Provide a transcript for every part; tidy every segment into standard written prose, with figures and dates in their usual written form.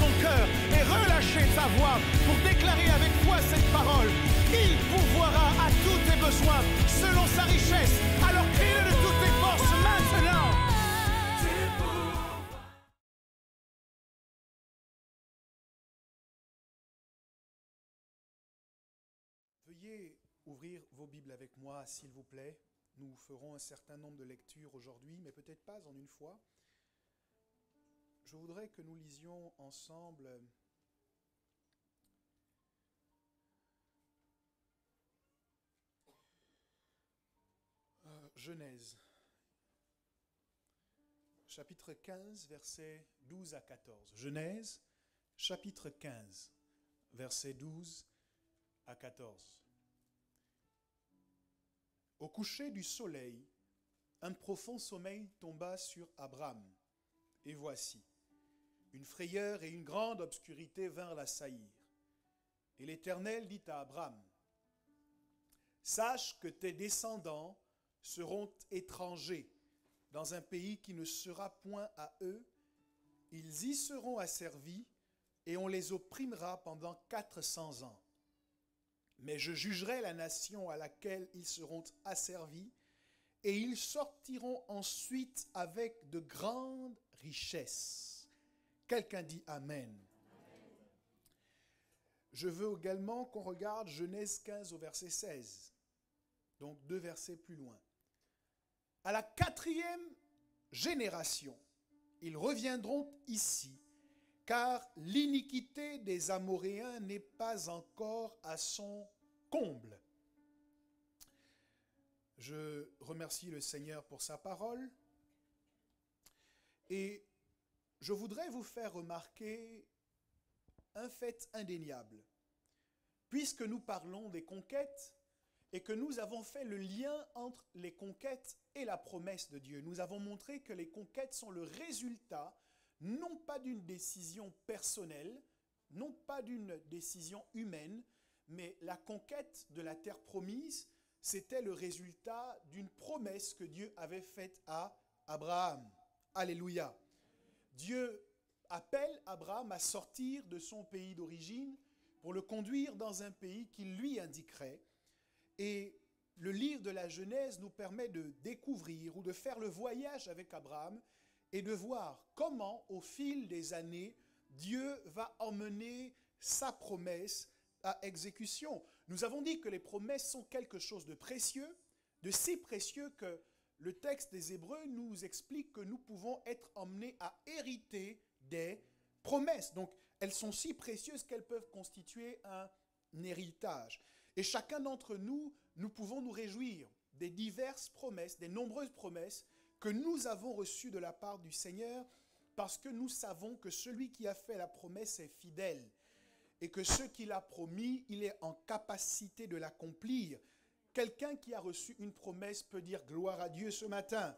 ton cœur et relâcher ta voix pour déclarer avec foi cette parole. Il pourvoira à tous tes besoins selon sa richesse. Alors crie-le de toutes tes forces maintenant. Veuillez ouvrir vos Bibles avec moi, s'il vous plaît. Nous ferons un certain nombre de lectures aujourd'hui, mais peut-être pas en une fois. Je voudrais que nous lisions ensemble Genèse, chapitre 15, versets 12 à 14. Genèse, chapitre 15, versets 12 à 14. Au coucher du soleil, un profond sommeil tomba sur Abraham. Et voici, une frayeur et une grande obscurité vinrent l'assaillir. Et l'Éternel dit à Abraham, « Sache que tes descendants seront étrangers dans un pays qui ne sera point à eux. Ils y seront asservis et on les opprimera pendant 400 ans. Mais je jugerai la nation à laquelle ils seront asservis et ils sortiront ensuite avec de grandes richesses. » Quelqu'un dit Amen. Amen. Je veux également qu'on regarde Genèse 15 au verset 16. Donc 2 versets plus loin. À la 4e génération, ils reviendront ici, car l'iniquité des Amoréens n'est pas encore à son comble. Je remercie le Seigneur pour sa parole. Et je voudrais vous faire remarquer un fait indéniable. Puisque nous parlons des conquêtes et que nous avons fait le lien entre les conquêtes et la promesse de Dieu, nous avons montré que les conquêtes sont le résultat non pas d'une décision personnelle, non pas d'une décision humaine, mais la conquête de la terre promise, c'était le résultat d'une promesse que Dieu avait faite à Abraham. Alléluia. Dieu appelle Abraham à sortir de son pays d'origine pour le conduire dans un pays qu'il lui indiquerait. Et le livre de la Genèse nous permet de découvrir ou de faire le voyage avec Abraham et de voir comment, au fil des années, Dieu va emmener sa promesse à exécution. Nous avons dit que les promesses sont quelque chose de précieux, de si précieux que le texte des Hébreux nous explique que nous pouvons être emmenés à hériter des promesses. Donc, elles sont si précieuses qu'elles peuvent constituer un héritage. Et chacun d'entre nous, nous pouvons nous réjouir des diverses promesses, des nombreuses promesses que nous avons reçues de la part du Seigneur, parce que nous savons que celui qui a fait la promesse est fidèle et que ce qu'il a promis, il est en capacité de l'accomplir. Quelqu'un qui a reçu une promesse peut dire gloire à Dieu ce matin.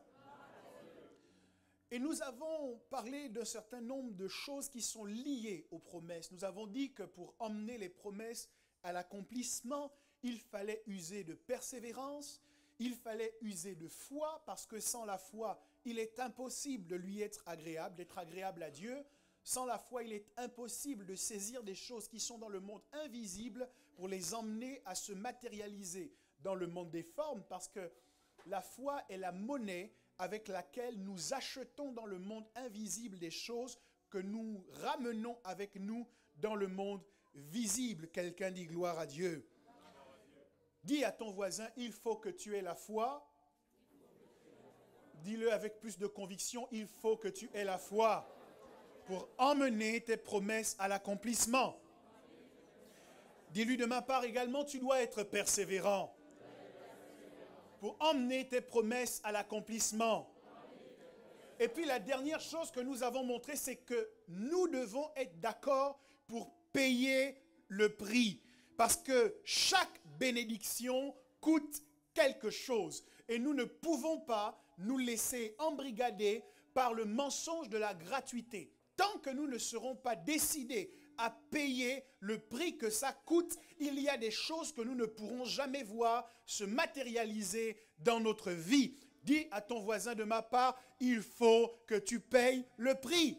Et nous avons parlé d'un certain nombre de choses qui sont liées aux promesses. Nous avons dit que pour emmener les promesses à l'accomplissement, il fallait user de persévérance, il fallait user de foi, parce que sans la foi, il est impossible de lui être agréable, d'être agréable à Dieu. Sans la foi, il est impossible de saisir des choses qui sont dans le monde invisible pour les emmener à se matérialiser dans le monde des formes, parce que la foi est la monnaie avec laquelle nous achetons dans le monde invisible des choses que nous ramenons avec nous dans le monde visible. Quelqu'un dit gloire à Dieu. Dis à ton voisin, il faut que tu aies la foi. Dis-le avec plus de conviction, il faut que tu aies la foi pour emmener tes promesses à l'accomplissement. Dis-lui de ma part également, tu dois être persévérant pour emmener tes promesses à l'accomplissement. Et puis la dernière chose que nous avons montré, c'est que nous devons être d'accord pour payer le prix. Parce que chaque bénédiction coûte quelque chose. Et nous ne pouvons pas nous laisser embrigader par le mensonge de la gratuité. Tant que nous ne serons pas décidés à payer le prix que ça coûte, il y a des choses que nous ne pourrons jamais voir se matérialiser dans notre vie. Dis à ton voisin de ma part, il faut que tu payes le prix.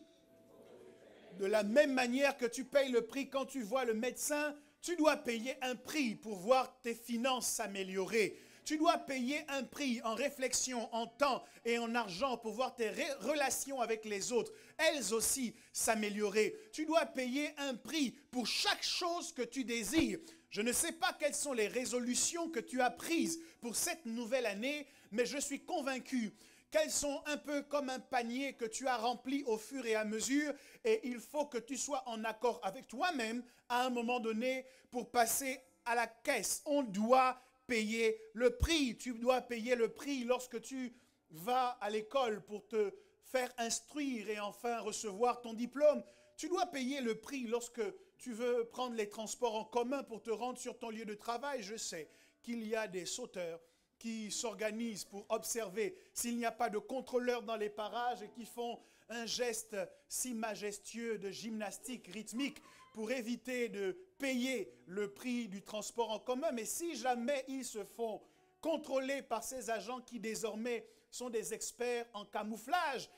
De la même manière que tu payes le prix quand tu vois le médecin, tu dois payer un prix pour voir tes finances s'améliorer. Tu dois payer un prix en réflexion, en temps et en argent pour voir tes relations avec les autres, elles aussi s'améliorer. Tu dois payer un prix pour chaque chose que tu désires. Je ne sais pas quelles sont les résolutions que tu as prises pour cette nouvelle année, mais je suis convaincu qu'elles sont un peu comme un panier que tu as rempli au fur et à mesure, et il faut que tu sois en accord avec toi-même à un moment donné pour passer à la caisse. On doit payer le prix. Tu dois payer le prix lorsque tu vas à l'école pour te faire instruire et enfin recevoir ton diplôme. Tu dois payer le prix lorsque tu veux prendre les transports en commun pour te rendre sur ton lieu de travail. Je sais qu'il y a des sauteurs qui s'organisent pour observer s'il n'y a pas de contrôleurs dans les parages et qui font un geste si majestueux de gymnastique rythmique pour éviter de payer le prix du transport en commun. Mais si jamais ils se font contrôler par ces agents qui désormais sont des experts en camouflage,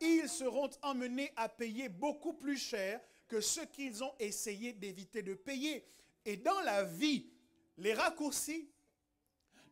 ils seront emmenés à payer beaucoup plus cher que ce qu'ils ont essayé d'éviter de payer. Et dans la vie, les raccourcis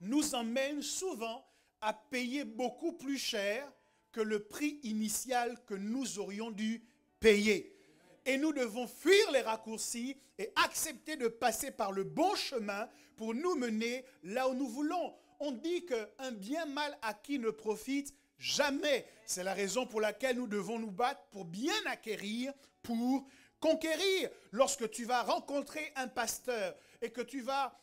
nous emmènent souvent à payer beaucoup plus cher que le prix initial que nous aurions dû payer. Et nous devons fuir les raccourcis et accepter de passer par le bon chemin pour nous mener là où nous voulons. On dit qu'un bien mal acquis ne profite jamais. C'est la raison pour laquelle nous devons nous battre pour bien acquérir, pour conquérir. Lorsque tu vas rencontrer un pasteur et que tu vas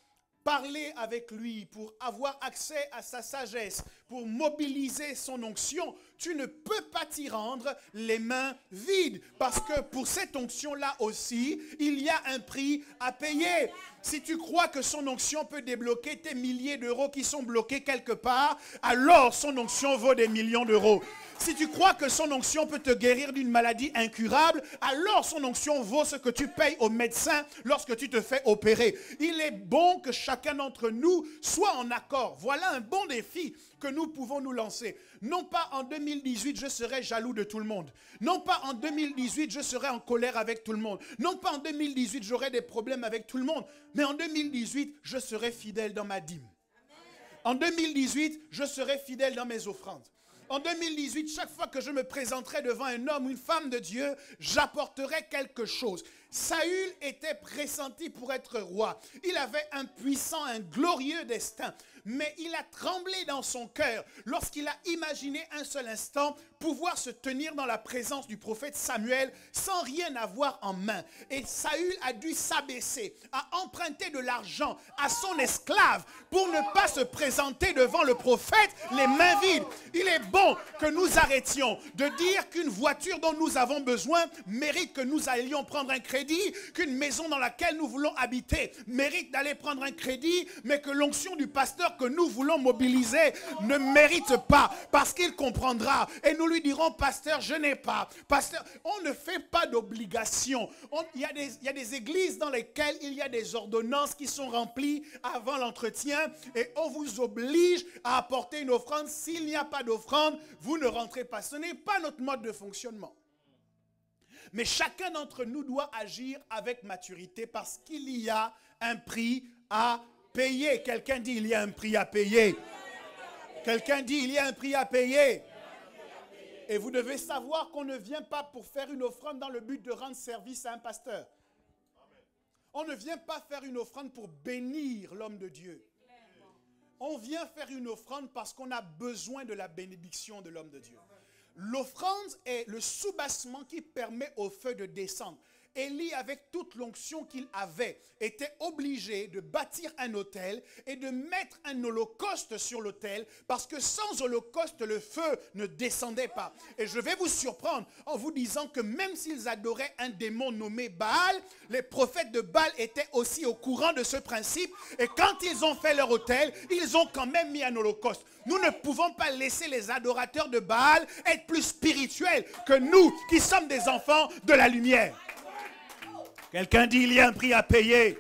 parler avec lui pour avoir accès à sa sagesse, pour mobiliser son onction, tu ne peux pas t'y rendre les mains vides. Parce que pour cette onction-là aussi, il y a un prix à payer. Si tu crois que son onction peut débloquer tes milliers d'euros qui sont bloqués quelque part, alors son onction vaut des millions d'euros. Si tu crois que son onction peut te guérir d'une maladie incurable, alors son onction vaut ce que tu payes au médecin lorsque tu te fais opérer. Il est bon que chacun d'entre nous soit en accord. Voilà un bon défi que nous pouvons nous lancer. Non pas en 2018, je serai jaloux de tout le monde. Non pas en 2018, je serai en colère avec tout le monde. Non pas en 2018, j'aurai des problèmes avec tout le monde. Mais en 2018, je serai fidèle dans ma dîme. En 2018, je serai fidèle dans mes offrandes. En 2018, chaque fois que je me présenterai devant un homme ou une femme de Dieu, j'apporterai quelque chose. Saül était pressenti pour être roi. Il avait un puissant, un glorieux destin. Mais il a tremblé dans son cœur lorsqu'il a imaginé un seul instant pouvoir se tenir dans la présence du prophète Samuel sans rien avoir en main. Et Saül a dû s'abaisser, a emprunté de l'argent à son esclave pour ne pas se présenter devant le prophète les mains vides. Il est bon que nous arrêtions de dire qu'une voiture dont nous avons besoin mérite que nous allions prendre un crédit, qu'une maison dans laquelle nous voulons habiter mérite d'aller prendre un crédit, mais que l'onction du pasteur que nous voulons mobiliser ne mérite pas, parce qu'il comprendra. Et nous lui dirons, pasteur, je n'ai pas. Pasteur, on ne fait pas d'obligation. Il y a des églises dans lesquelles il y a des ordonnances qui sont remplies avant l'entretien et on vous oblige à apporter une offrande. S'il n'y a pas d'offrande, vous ne rentrez pas. Ce n'est pas notre mode de fonctionnement. Mais chacun d'entre nous doit agir avec maturité parce qu'il y a un prix à payer. Quelqu'un dit il y a un prix à payer. Quelqu'un dit il y a un prix à payer. Et vous devez savoir qu'on ne vient pas pour faire une offrande dans le but de rendre service à un pasteur. On ne vient pas faire une offrande pour bénir l'homme de Dieu. On vient faire une offrande parce qu'on a besoin de la bénédiction de l'homme de Dieu. L'offrande est le soubassement qui permet au feu de descendre. Élie, avec toute l'onction qu'il avait, était obligé de bâtir un autel et de mettre un holocauste sur l'autel parce que sans holocauste, le feu ne descendait pas. Et je vais vous surprendre en vous disant que même s'ils adoraient un démon nommé Baal, les prophètes de Baal étaient aussi au courant de ce principe et quand ils ont fait leur autel, ils ont quand même mis un holocauste. Nous ne pouvons pas laisser les adorateurs de Baal être plus spirituels que nous qui sommes des enfants de la lumière. Quelqu'un dit il y a un prix à payer.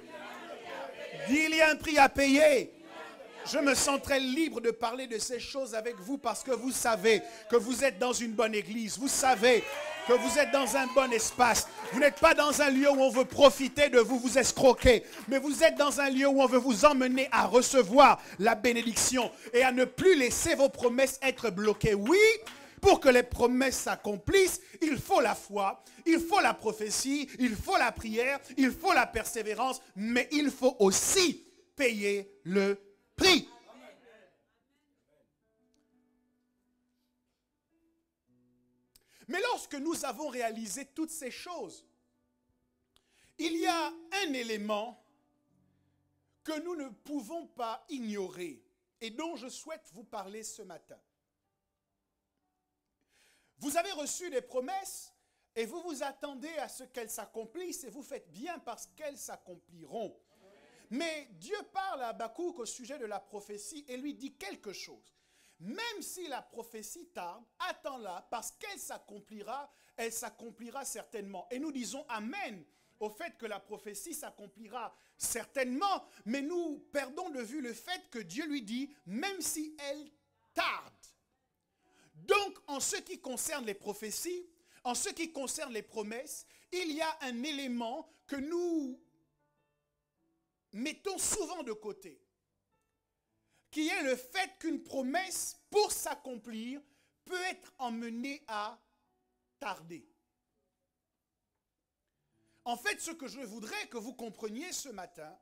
Dit il y a un prix à payer. Je me sens très libre de parler de ces choses avec vous parce que vous savez que vous êtes dans une bonne église. Vous savez que vous êtes dans un bon espace. Vous n'êtes pas dans un lieu où on veut profiter de vous, vous escroquer. Mais vous êtes dans un lieu où on veut vous emmener à recevoir la bénédiction et à ne plus laisser vos promesses être bloquées. Oui, pour que les promesses s'accomplissent, il faut la foi, il faut la prophétie, il faut la prière, il faut la persévérance, mais il faut aussi payer le prix. Mais lorsque nous avons réalisé toutes ces choses, il y a un élément que nous ne pouvons pas ignorer et dont je souhaite vous parler ce matin. Vous avez reçu des promesses et vous vous attendez à ce qu'elles s'accomplissent et vous faites bien parce qu'elles s'accompliront. Mais Dieu parle à Habakkuk au sujet de la prophétie et lui dit quelque chose. Même si la prophétie tarde, attends-la parce qu'elle s'accomplira, elle s'accomplira certainement. Et nous disons amen au fait que la prophétie s'accomplira certainement, mais nous perdons de vue le fait que Dieu lui dit même si elle tarde. Donc, en ce qui concerne les prophéties, en ce qui concerne les promesses, il y a un élément que nous mettons souvent de côté, qui est le fait qu'une promesse, pour s'accomplir, peut être emmenée à tarder. En fait, ce que je voudrais que vous compreniez ce matin,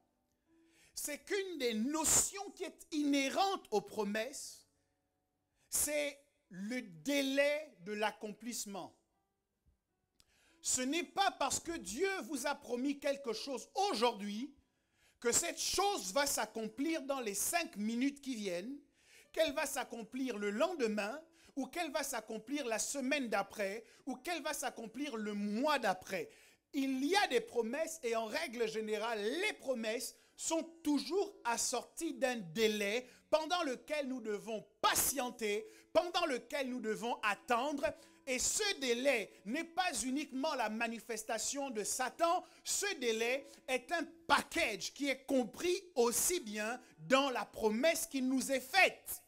c'est qu'une des notions qui est inhérente aux promesses, c'est le délai de l'accomplissement. Ce n'est pas parce que Dieu vous a promis quelque chose aujourd'hui que cette chose va s'accomplir dans les 5 minutes qui viennent, qu'elle va s'accomplir le lendemain, ou qu'elle va s'accomplir la semaine d'après, ou qu'elle va s'accomplir le mois d'après. Il y a des promesses et en règle générale, les promesses sont toujours assorties d'un délai pendant lequel nous devons patienter, pendant lequel nous devons attendre. Et ce délai n'est pas uniquement la manifestation de Satan, ce délai est un package qui est compris aussi bien dans la promesse qui nous est faite.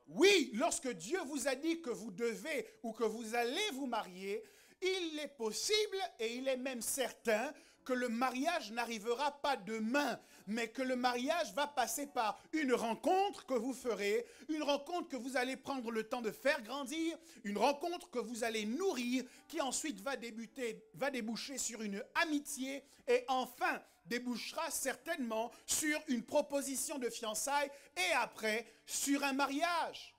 Oui, lorsque Dieu vous a dit que vous devez ou que vous allez vous marier, il est possible et il est même certain que le mariage n'arrivera pas demain, mais que le mariage va passer par une rencontre que vous ferez, une rencontre que vous allez prendre le temps de faire grandir, une rencontre que vous allez nourrir, qui ensuite va déboucher sur une amitié et enfin débouchera certainement sur une proposition de fiançailles et après sur un mariage.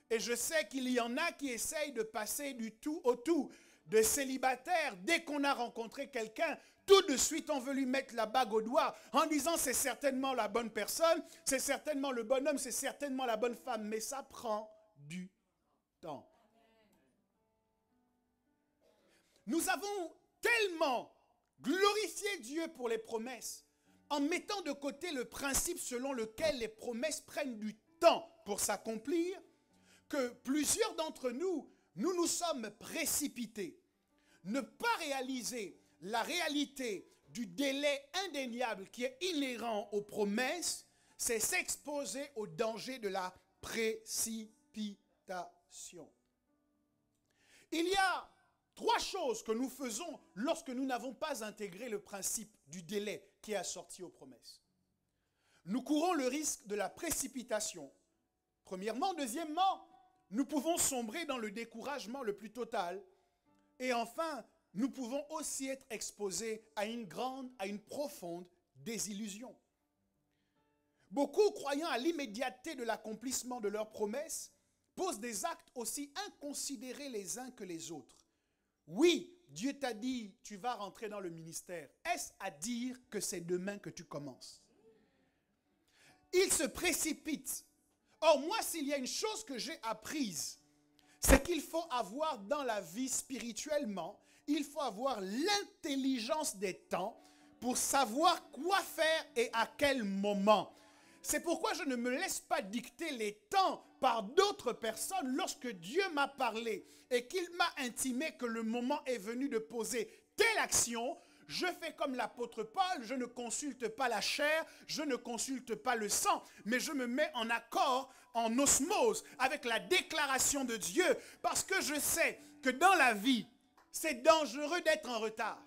Et je sais qu'il y en a qui essayent de passer du tout au tout. De célibataires, dès qu'on a rencontré quelqu'un, tout de suite on veut lui mettre la bague au doigt en disant c'est certainement la bonne personne, c'est certainement le bon homme, c'est certainement la bonne femme. Mais ça prend du temps. Nous avons tellement glorifié Dieu pour les promesses en mettant de côté le principe selon lequel les promesses prennent du temps pour s'accomplir que plusieurs d'entre nous, nous sommes précipités. Ne pas réaliser la réalité du délai indéniable qui est inhérent aux promesses, c'est s'exposer au danger de la précipitation. Il y a 3 choses que nous faisons lorsque nous n'avons pas intégré le principe du délai qui est assorti aux promesses. Nous courons le risque de la précipitation. Premièrement. Deuxièmement, nous pouvons sombrer dans le découragement le plus total. Et enfin, nous pouvons aussi être exposés à une profonde désillusion. Beaucoup, croyant à l'immédiateté de l'accomplissement de leurs promesses, posent des actes aussi inconsidérés les uns que les autres. Oui, Dieu t'a dit, tu vas rentrer dans le ministère. Est-ce à dire que c'est demain que tu commences? Ils se précipitent. Or, moi, s'il y a une chose que j'ai apprise, c'est qu'il faut avoir dans la vie spirituellement, il faut avoir l'intelligence des temps pour savoir quoi faire et à quel moment. C'est pourquoi je ne me laisse pas dicter les temps par d'autres personnes lorsque Dieu m'a parlé et qu'il m'a intimé que le moment est venu de poser telle action. je fais comme l'apôtre Paul, je ne consulte pas la chair, je ne consulte pas le sang, mais je me mets en accord, en osmose avec la déclaration de Dieu, parce que je sais que dans la vie, c'est dangereux d'être en retard.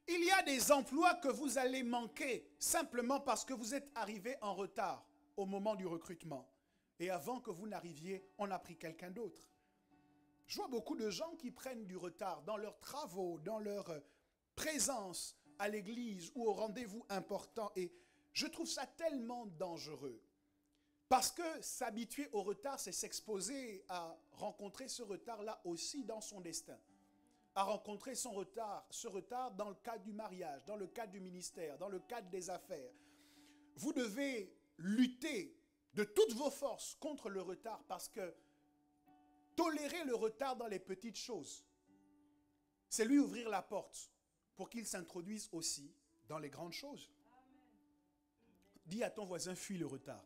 Il y a des emplois que vous allez manquer simplement parce que vous êtes arrivé en retard au moment du recrutement. Et avant que vous n'arriviez, on a pris quelqu'un d'autre. Je vois beaucoup de gens qui prennent du retard dans leurs travaux, dans leur présence à l'église ou au rendez-vous important. Et je trouve ça tellement dangereux. Parce que s'habituer au retard, c'est s'exposer à rencontrer ce retard-là aussi dans son destin. À rencontrer ce retard dans le cadre du mariage, dans le cadre du ministère, dans le cadre des affaires. Vous devez lutter de toutes vos forces contre le retard parce que tolérer le retard dans les petites choses, c'est lui ouvrir la porte pour qu'il s'introduise aussi dans les grandes choses. Dis à ton voisin, fuis le retard.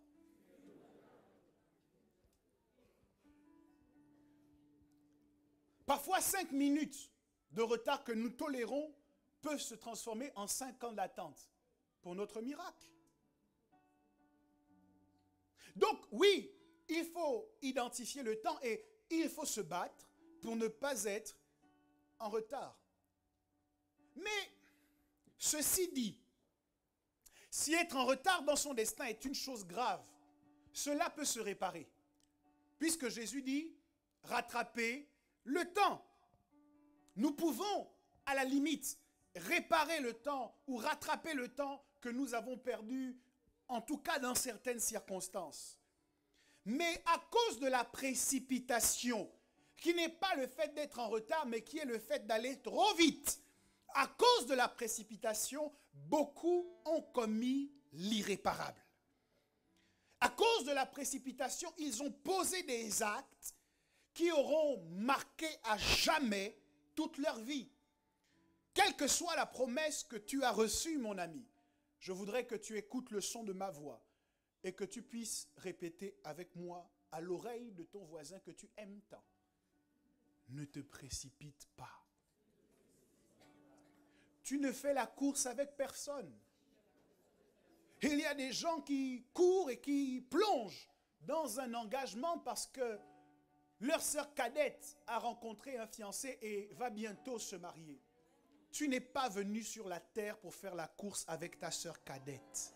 Parfois 5 minutes de retard que nous tolérons peuvent se transformer en 5 ans d'attente pour notre miracle. Donc oui, il faut identifier le temps et il faut se battre pour ne pas être en retard. Mais ceci dit, si être en retard dans son destin est une chose grave, cela peut se réparer. Puisque Jésus dit, rattraper le temps. Nous pouvons, à la limite, réparer le temps ou rattraper le temps que nous avons perdu, en tout cas dans certaines circonstances. Mais à cause de la précipitation, qui n'est pas le fait d'être en retard, mais qui est le fait d'aller trop vite, à cause de la précipitation, beaucoup ont commis l'irréparable. À cause de la précipitation, ils ont posé des actes qui auront marqué à jamais toute leur vie. Quelle que soit la promesse que tu as reçue, mon ami, je voudrais que tu écoutes le son de ma voix et que tu puisses répéter avec moi à l'oreille de ton voisin que tu aimes tant. Ne te précipite pas. Tu ne fais la course avec personne. Il y a des gens qui courent et qui plongent dans un engagement parce que leur sœur cadette a rencontré un fiancé et va bientôt se marier. Tu n'es pas venu sur la terre pour faire la course avec ta sœur cadette.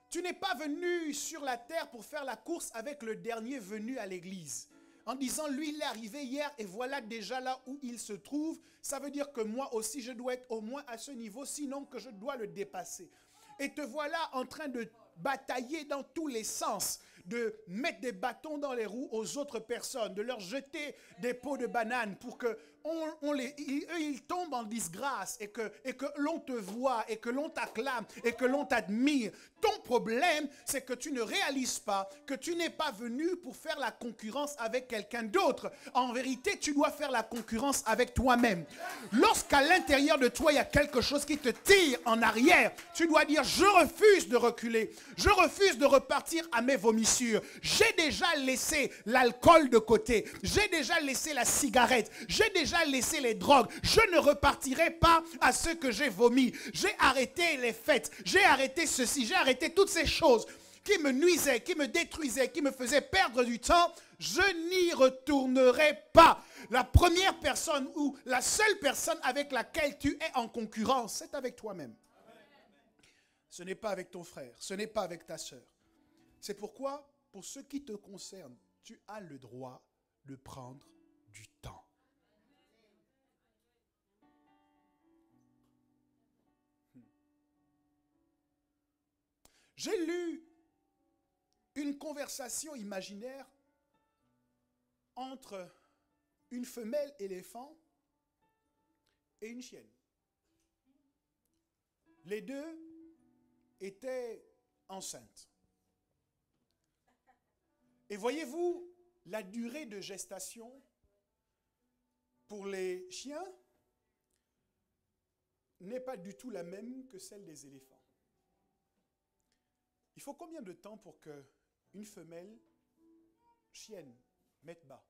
Tu n'es pas venu sur la terre pour faire la course avec le dernier venu à l'église. En disant, lui, il est arrivé hier et voilà déjà là où il se trouve. Ça veut dire que moi aussi, je dois être au moins à ce niveau, sinon que je dois le dépasser. Et te voilà en train de batailler dans tous les sens, de mettre des bâtons dans les roues aux autres personnes, de leur jeter des pots de bananes pour que ils tombent en disgrâce et que l'on te voit et que l'on t'acclame et que l'on t'admire. Ton problème, c'est que tu ne réalises pas que tu n'es pas venu pour faire la concurrence avec quelqu'un d'autre. En vérité, tu dois faire la concurrence avec toi-même. Lorsqu'à l'intérieur de toi, il y a quelque chose qui te tire en arrière, tu dois dire, je refuse de reculer. Je refuse de repartir à mes vomissures. J'ai déjà laissé l'alcool de côté. J'ai déjà laissé la cigarette. J'ai déjà laissé les drogues. Je ne repartirai pas à ce que j'ai vomi. J'ai arrêté les fêtes. J'ai arrêté ceci. J'ai arrêté toutes ces choses qui me nuisaient, qui me détruisaient, qui me faisaient perdre du temps. Je n'y retournerai pas. La première personne ou la seule personne avec laquelle tu es en concurrence, c'est avec toi-même. Ce n'est pas avec ton frère, ce n'est pas avec ta sœur. C'est pourquoi, pour ce qui te concerne, tu as le droit de prendre du temps. J'ai lu une conversation imaginaire entre une femelle éléphant et une chienne. Les deux étaient enceintes. Et voyez-vous, la durée de gestation pour les chiens n'est pas du tout la même que celle des éléphants. Il faut combien de temps pour qu'une femelle chienne mette bas?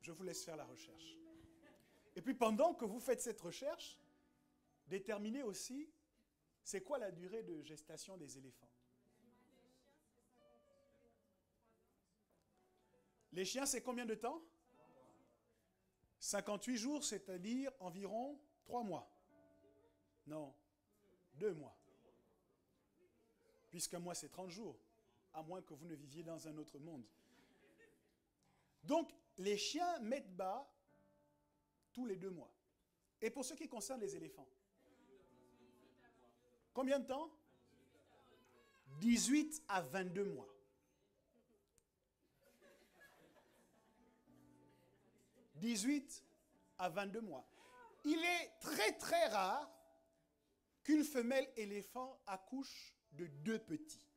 Je vous laisse faire la recherche. Et puis pendant que vous faites cette recherche, déterminez aussi c'est quoi la durée de gestation des éléphants. Les chiens, c'est combien de temps? 58 jours, c'est-à-dire environ 3 mois. Non, 2 mois. Puisqu'un mois, c'est 30 jours, à moins que vous ne viviez dans un autre monde. Donc, les chiens mettent bas tous les 2 mois. Et pour ce qui concerne les éléphants, combien de temps? 18 à 22 mois. 18 à 22 mois. Il est très très rare qu'une femelle éléphant accouche de 2 petits.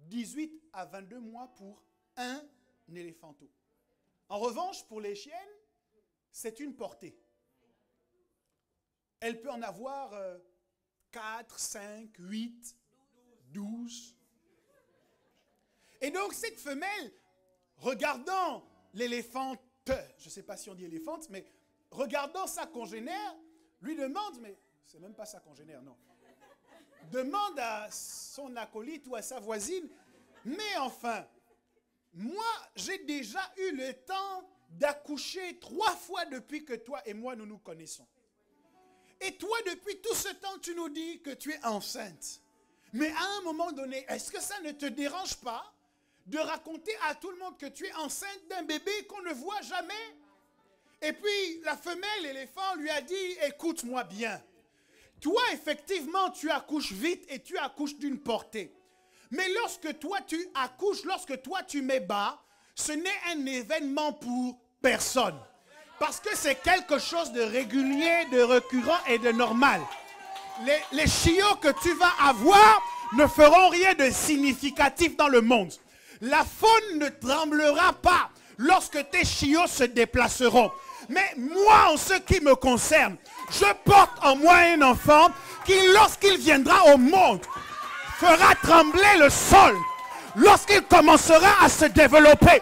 18 à 22 mois pour un éléphanteau. En revanche, pour les chiennes, c'est une portée. Elle peut en avoir 4, 5, 8, 12. Et donc cette femelle, regardant l'éléphante, je ne sais pas si on dit éléphante, mais regardant sa congénère, lui demande, mais c'est même pas sa congénère, non. Demande à son acolyte ou à sa voisine, mais enfin, moi, j'ai déjà eu le temps d'accoucher 3 fois depuis que toi et moi, nous nous connaissons. Et toi, depuis tout ce temps, tu nous dis que tu es enceinte. Mais à un moment donné, est-ce que ça ne te dérange pas de raconter à tout le monde que tu es enceinte d'un bébé qu'on ne voit jamais? Et puis, la femelle éléphant lui a dit, écoute-moi bien. Toi, effectivement, tu accouches vite et tu accouches d'une portée. Mais lorsque toi, tu accouches, lorsque toi, tu mets bas, ce n'est un événement pour personne. Parce que c'est quelque chose de régulier, de récurrent et de normal. Les chiots que tu vas avoir ne feront rien de significatif dans le monde. La faune ne tremblera pas lorsque tes chiots se déplaceront. Mais moi, en ce qui me concerne, je porte en moi un enfant qui, lorsqu'il viendra au monde, fera trembler le sol. Lorsqu'il commencera à se développer,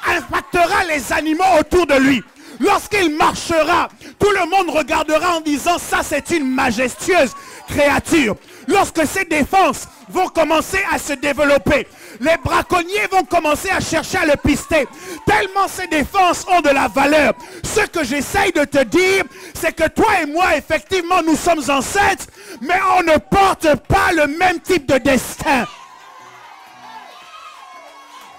impactera les animaux autour de lui. Lorsqu'il marchera, tout le monde regardera en disant, ça c'est une majestueuse créature. Lorsque ses défenses vont commencer à se développer, les braconniers vont commencer à chercher à le pister. Tellement ces défenses ont de la valeur. Ce que j'essaye de te dire, c'est que toi et moi, effectivement, nous sommes enceintes, mais on ne porte pas le même type de destin.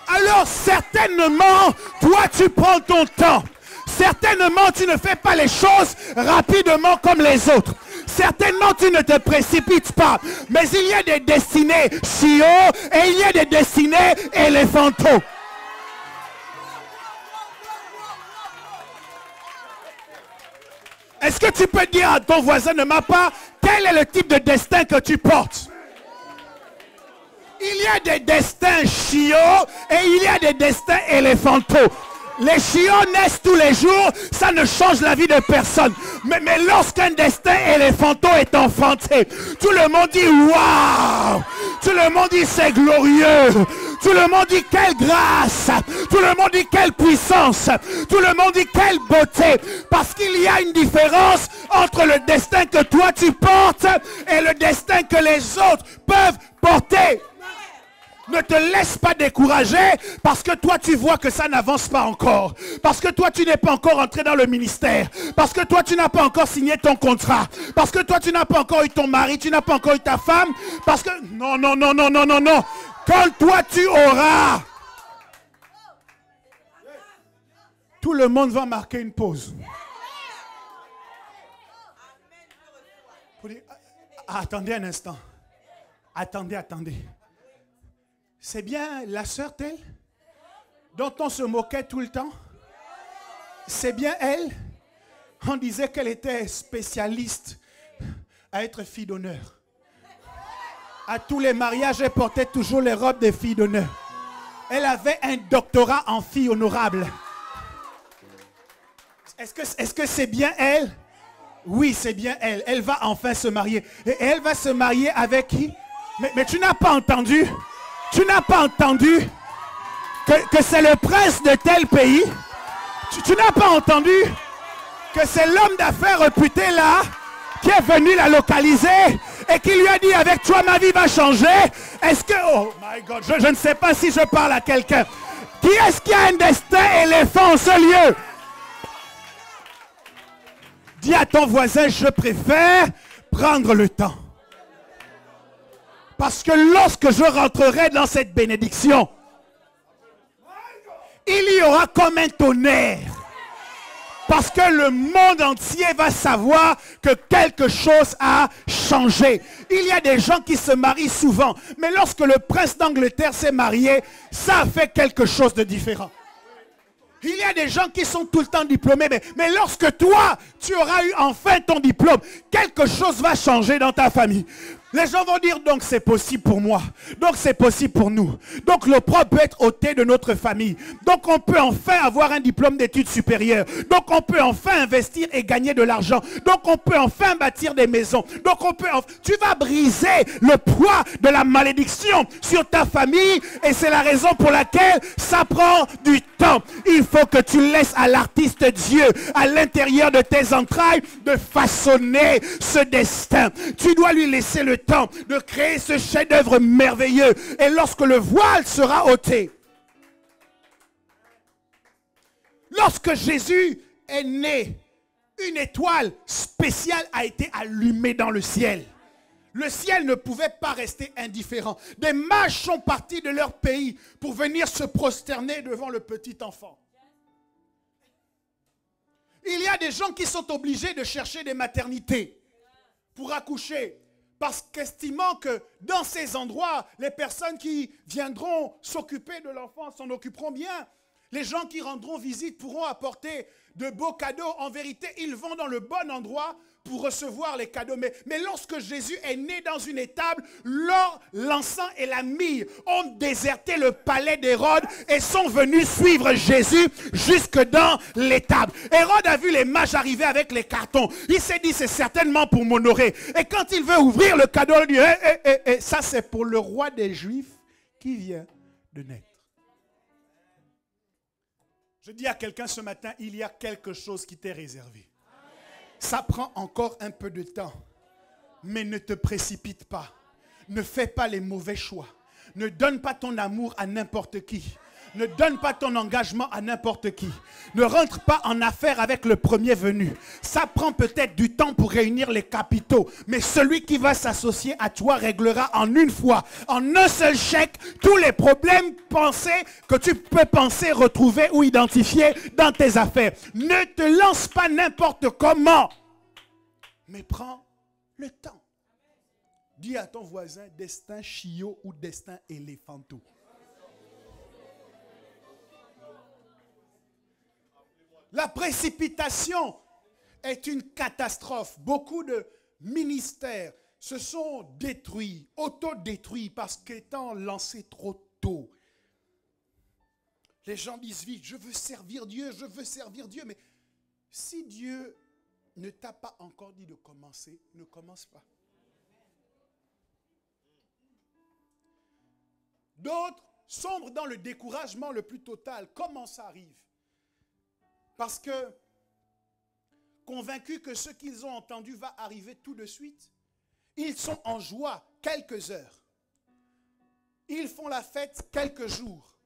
Alors certainement, toi tu prends ton temps. Certainement, tu ne fais pas les choses rapidement comme les autres. Certainement, tu ne te précipites pas. Mais il y a des destinées chiots et il y a des destinées éléphantaux. Est-ce que tu peux dire à ton voisin de ma part, quel est le type de destin que tu portes? Il y a des destins chiots et il y a des destins éléphantaux. Les chiots naissent tous les jours, ça ne change la vie de personne. Mais lorsqu'un destin éléphantaux est enfanté, tout le monde dit waouh! Tout le monde dit c'est glorieux! Tout le monde dit quelle grâce! Tout le monde dit quelle puissance! Tout le monde dit quelle beauté! Parce qu'il y a une différence entre le destin que toi tu portes et le destin que les autres peuvent porter. Ne te laisse pas décourager parce que toi tu vois que ça n'avance pas encore. Parce que toi tu n'es pas encore entré dans le ministère. Parce que toi tu n'as pas encore signé ton contrat. Parce que toi tu n'as pas encore eu ton mari. Tu n'as pas encore eu ta femme. Parce que... Non, non, non, non, non, non, non. Quand toi tu auras... Tout le monde va marquer une pause. Attendez un instant. Attendez. C'est bien la sœur telle dont on se moquait tout le temps. C'est bien elle. On disait qu'elle était spécialiste à être fille d'honneur. À tous les mariages, elle portait toujours les robes des filles d'honneur. Elle avait un doctorat en fille honorable. Est-ce que c'est bien elle? Oui, c'est bien elle. Elle va enfin se marier. Et elle va se marier avec qui? Mais tu n'as pas entendu? Tu n'as pas entendu que c'est le prince de tel pays? Tu n'as pas entendu que c'est l'homme d'affaires réputé là qui est venu la localiser et qui lui a dit avec toi ma vie va changer. Est-ce que, oh my God, je ne sais pas si je parle à quelqu'un. Qui est-ce qui a un destin éléphant en ce lieu? Dis à ton voisin, je préfère prendre le temps. Parce que lorsque je rentrerai dans cette bénédiction, il y aura comme un tonnerre. Parce que le monde entier va savoir que quelque chose a changé. Il y a des gens qui se marient souvent. Mais lorsque le prince d'Angleterre s'est marié, ça a fait quelque chose de différent. Il y a des gens qui sont tout le temps diplômés. Mais lorsque toi, tu auras eu enfin ton diplôme, quelque chose va changer dans ta famille. Les gens vont dire, donc c'est possible pour moi. Donc c'est possible pour nous. Donc l'opprobre peut être ôté de notre famille. Donc on peut enfin avoir un diplôme d'études supérieures. Donc on peut enfin investir et gagner de l'argent. Donc on peut enfin bâtir des maisons. Donc on peut tu vas briser le poids de la malédiction sur ta famille. Et c'est la raison pour laquelle ça prend du temps. Il faut que tu laisses à l'artiste Dieu, à l'intérieur de tes entrailles, de façonner ce destin. Tu dois lui laisser le temps de créer ce chef-d'œuvre merveilleux. Et lorsque le voile sera ôté, lorsque Jésus est né, une étoile spéciale a été allumée dans le ciel. Le ciel ne pouvait pas rester indifférent. Des mages sont partis de leur pays pour venir se prosterner devant le petit enfant. Il y a des gens qui sont obligés de chercher des maternités pour accoucher. Parce qu'estimant que dans ces endroits, les personnes qui viendront s'occuper de l'enfant s'en occuperont bien. Les gens qui rendront visite pourront apporter de beaux cadeaux. En vérité, ils vont dans le bon endroit pour recevoir les cadeaux. Mais lorsque Jésus est né dans une étable, l'or, l'encens et la myrrhe ont déserté le palais d'Hérode et sont venus suivre Jésus jusque dans l'étable. Hérode a vu les mages arriver avec les cartons. Il s'est dit, c'est certainement pour m'honorer. Et quand il veut ouvrir le cadeau, il dit, ça c'est pour le roi des Juifs qui vient de naître. Je dis à quelqu'un ce matin, il y a quelque chose qui t'est réservé. Ça prend encore un peu de temps. Mais ne te précipite pas. Ne fais pas les mauvais choix. Ne donne pas ton amour à n'importe qui. Ne donne pas ton engagement à n'importe qui. Ne rentre pas en affaire avec le premier venu. Ça prend peut-être du temps pour réunir les capitaux. Mais celui qui va s'associer à toi réglera en une fois, en un seul chèque, tous les problèmes que tu peux penser, retrouver ou identifier dans tes affaires. Ne te lance pas n'importe comment. Mais prends le temps. Dis à ton voisin, destin chiot ou destin éléphanto. La précipitation est une catastrophe. Beaucoup de ministères se sont détruits, autodétruits parce qu'étant lancés trop tôt. Les gens disent vite, je veux servir Dieu, je veux servir Dieu. Mais si Dieu ne t'a pas encore dit de commencer, ne commence pas. D'autres sombrent dans le découragement le plus total. Comment ça arrive? Parce que, convaincus que ce qu'ils ont entendu va arriver tout de suite, ils sont en joie quelques heures. Ils font la fête quelques jours.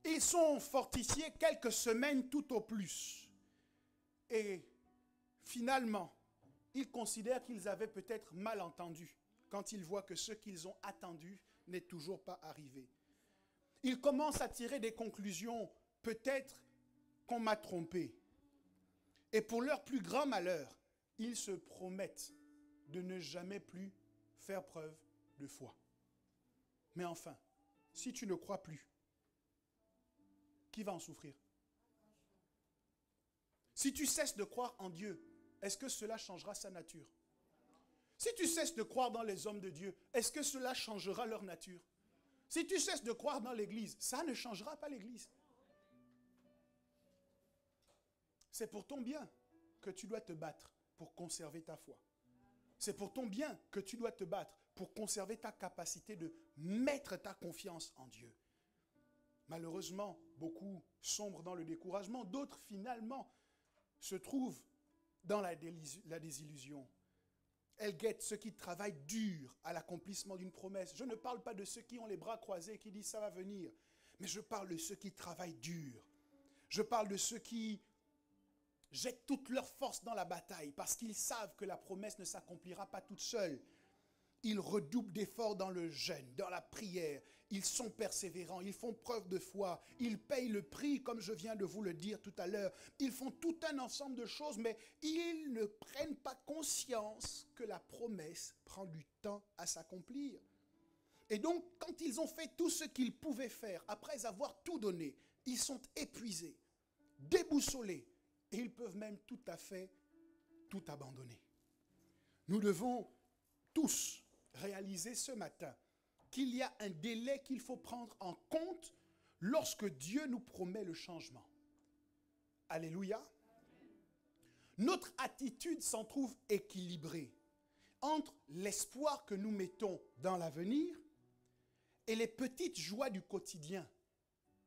Ils sont fortifiés quelques semaines tout au plus. Et finalement, ils considèrent qu'ils avaient peut-être mal entendu quand ils voient que ce qu'ils ont attendu n'est toujours pas arrivé. Ils commencent à tirer des conclusions, peut-être qu'on m'a trompé. Et pour leur plus grand malheur, ils se promettent de ne jamais plus faire preuve de foi. Mais enfin, si tu ne crois plus, qui va en souffrir? Si tu cesses de croire en Dieu, est-ce que cela changera sa nature? Si tu cesses de croire dans les hommes de Dieu, est-ce que cela changera leur nature? Si tu cesses de croire dans l'Église, ça ne changera pas l'Église. C'est pour ton bien que tu dois te battre pour conserver ta foi. C'est pour ton bien que tu dois te battre pour conserver ta capacité de mettre ta confiance en Dieu. Malheureusement, beaucoup sombrent dans le découragement. D'autres, finalement, se trouvent dans la désillusion. Elles guettent ceux qui travaillent dur à l'accomplissement d'une promesse. Je ne parle pas de ceux qui ont les bras croisés et qui disent ça va venir. Mais je parle de ceux qui travaillent dur. Je parle de ceux qui jettent toute leur force dans la bataille parce qu'ils savent que la promesse ne s'accomplira pas toute seule. Ils redoublent d'efforts dans le jeûne, dans la prière. Ils sont persévérants, ils font preuve de foi. Ils payent le prix, comme je viens de vous le dire tout à l'heure. Ils font tout un ensemble de choses, mais ils ne prennent pas conscience que la promesse prend du temps à s'accomplir. Et donc, quand ils ont fait tout ce qu'ils pouvaient faire, après avoir tout donné, ils sont épuisés, déboussolés, et ils peuvent même tout à fait tout abandonner. Nous devons tous réaliser ce matin qu'il y a un délai qu'il faut prendre en compte lorsque Dieu nous promet le changement. Alléluia. Notre attitude s'en trouve équilibrée entre l'espoir que nous mettons dans l'avenir et les petites joies du quotidien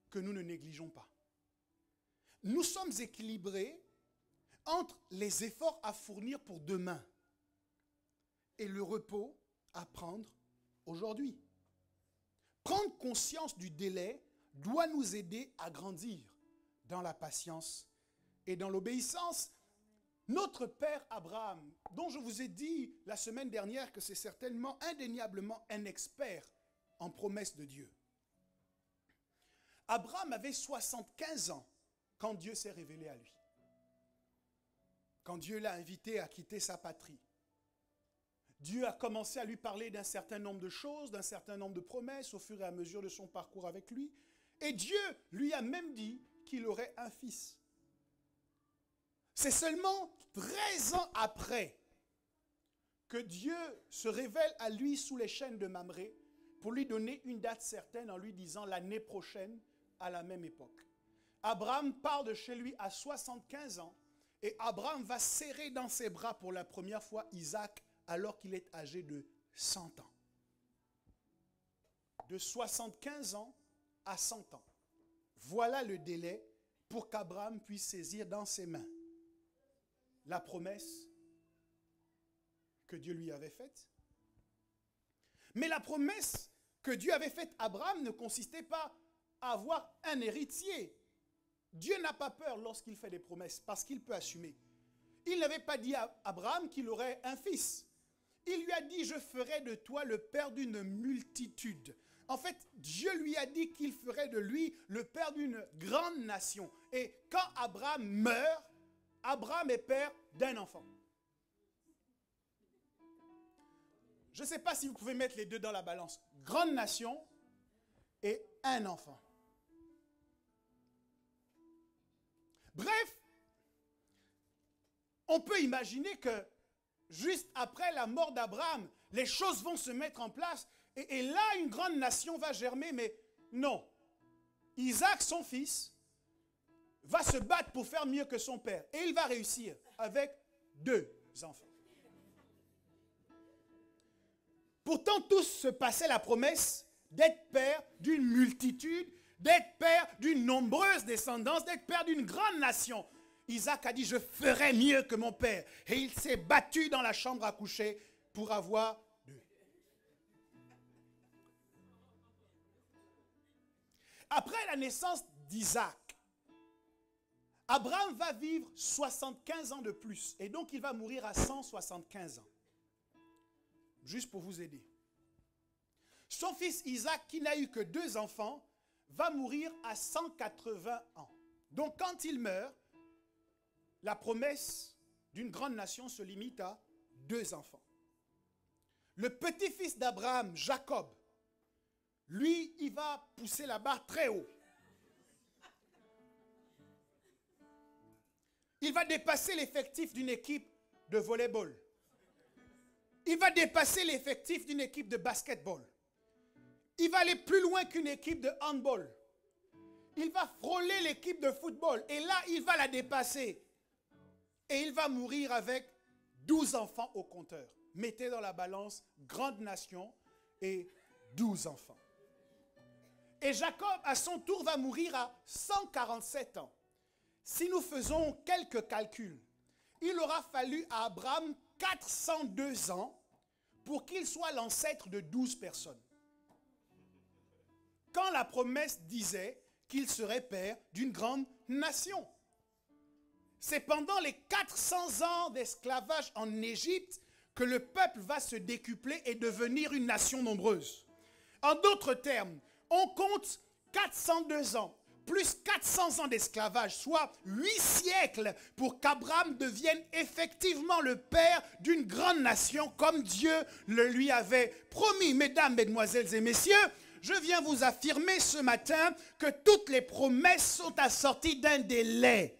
que nous ne négligeons pas. Nous sommes équilibrés entre les efforts à fournir pour demain et le repos à prendre aujourd'hui. Prendre conscience du délai doit nous aider à grandir dans la patience et dans l'obéissance. Notre père Abraham, dont je vous ai dit la semaine dernière que c'est certainement indéniablement un expert en promesses de Dieu. Abraham avait 75 ans quand Dieu s'est révélé à lui. Quand Dieu l'a invité à quitter sa patrie. Dieu a commencé à lui parler d'un certain nombre de choses, d'un certain nombre de promesses au fur et à mesure de son parcours avec lui. Et Dieu lui a même dit qu'il aurait un fils. C'est seulement 13 ans après que Dieu se révèle à lui sous les chênes de Mamré pour lui donner une date certaine en lui disant l'année prochaine à la même époque. Abraham part de chez lui à 75 ans et Abraham va serrer dans ses bras pour la première fois Isaac alors qu'il est âgé de 100 ans. De 75 ans à 100 ans. Voilà le délai pour qu'Abraham puisse saisir dans ses mains la promesse que Dieu lui avait faite. Mais la promesse que Dieu avait faite à Abraham ne consistait pas à avoir un héritier. Dieu n'a pas peur lorsqu'il fait des promesses parce qu'il peut assumer. Il n'avait pas dit à Abraham qu'il aurait un fils. Il lui a dit, je ferai de toi le père d'une multitude. En fait, Dieu lui a dit qu'il ferait de lui le père d'une grande nation. Et quand Abraham meurt, Abraham est père d'un enfant. Je ne sais pas si vous pouvez mettre les deux dans la balance. Grande nation et un enfant. Bref, on peut imaginer que juste après la mort d'Abraham, les choses vont se mettre en place et là, une grande nation va germer, mais non. Isaac, son fils, va se battre pour faire mieux que son père et il va réussir avec 2 enfants. Pourtant, tous se passaient la promesse d'être père d'une multitude, d'être père d'une nombreuse descendance, d'être père d'une grande nation. Isaac a dit, je ferai mieux que mon père. Et il s'est battu dans la chambre à coucher pour avoir 2. Après la naissance d'Isaac, Abraham va vivre 75 ans de plus. Et donc il va mourir à 175 ans. Juste pour vous aider. Son fils Isaac, qui n'a eu que 2 enfants, va mourir à 180 ans. Donc quand il meurt, la promesse d'une grande nation se limite à 2 enfants. Le petit-fils d'Abraham, Jacob, lui, il va pousser la barre très haut. Il va dépasser l'effectif d'une équipe de volleyball. Il va dépasser l'effectif d'une équipe de basketball. Il va aller plus loin qu'une équipe de handball. Il va frôler l'équipe de football. Et là, il va la dépasser. Et il va mourir avec 12 enfants au compteur. Mettez dans la balance grande nation et 12 enfants. Et Jacob, à son tour, va mourir à 147 ans. Si nous faisons quelques calculs, il aura fallu à Abraham 402 ans pour qu'il soit l'ancêtre de 12 personnes. Quand la promesse disait qu'il serait père d'une grande nation. C'est pendant les 400 ans d'esclavage en Égypte que le peuple va se décupler et devenir une nation nombreuse. En d'autres termes, on compte 402 ans, plus 400 ans d'esclavage, soit 8 siècles pour qu'Abraham devienne effectivement le père d'une grande nation comme Dieu le lui avait promis. Mesdames, mesdemoiselles et messieurs, je viens vous affirmer ce matin que toutes les promesses sont assorties d'un délai.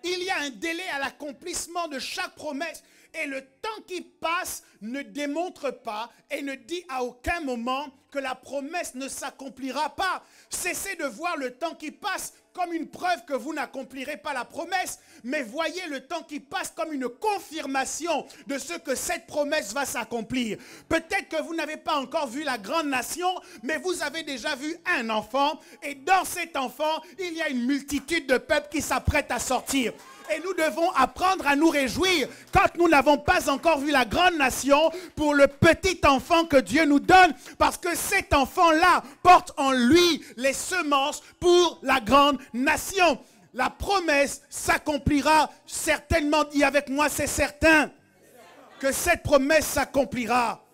Il y a un délai à l'accomplissement de chaque promesse. Et le temps qui passe ne démontre pas et ne dit à aucun moment que la promesse ne s'accomplira pas. Cessez de voir le temps qui passe comme une preuve que vous n'accomplirez pas la promesse, mais voyez le temps qui passe comme une confirmation de ce que cette promesse va s'accomplir. Peut-être que vous n'avez pas encore vu la grande nation, mais vous avez déjà vu un enfant, et dans cet enfant, il y a une multitude de peuples qui s'apprêtent à sortir. Et nous devons apprendre à nous réjouir quand nous n'avons pas encore vu la grande nation pour le petit enfant que Dieu nous donne, parce que cet enfant-là porte en lui les semences pour la grande nation. La promesse s'accomplira certainement. Dis avec moi, c'est certain que cette promesse s'accomplira.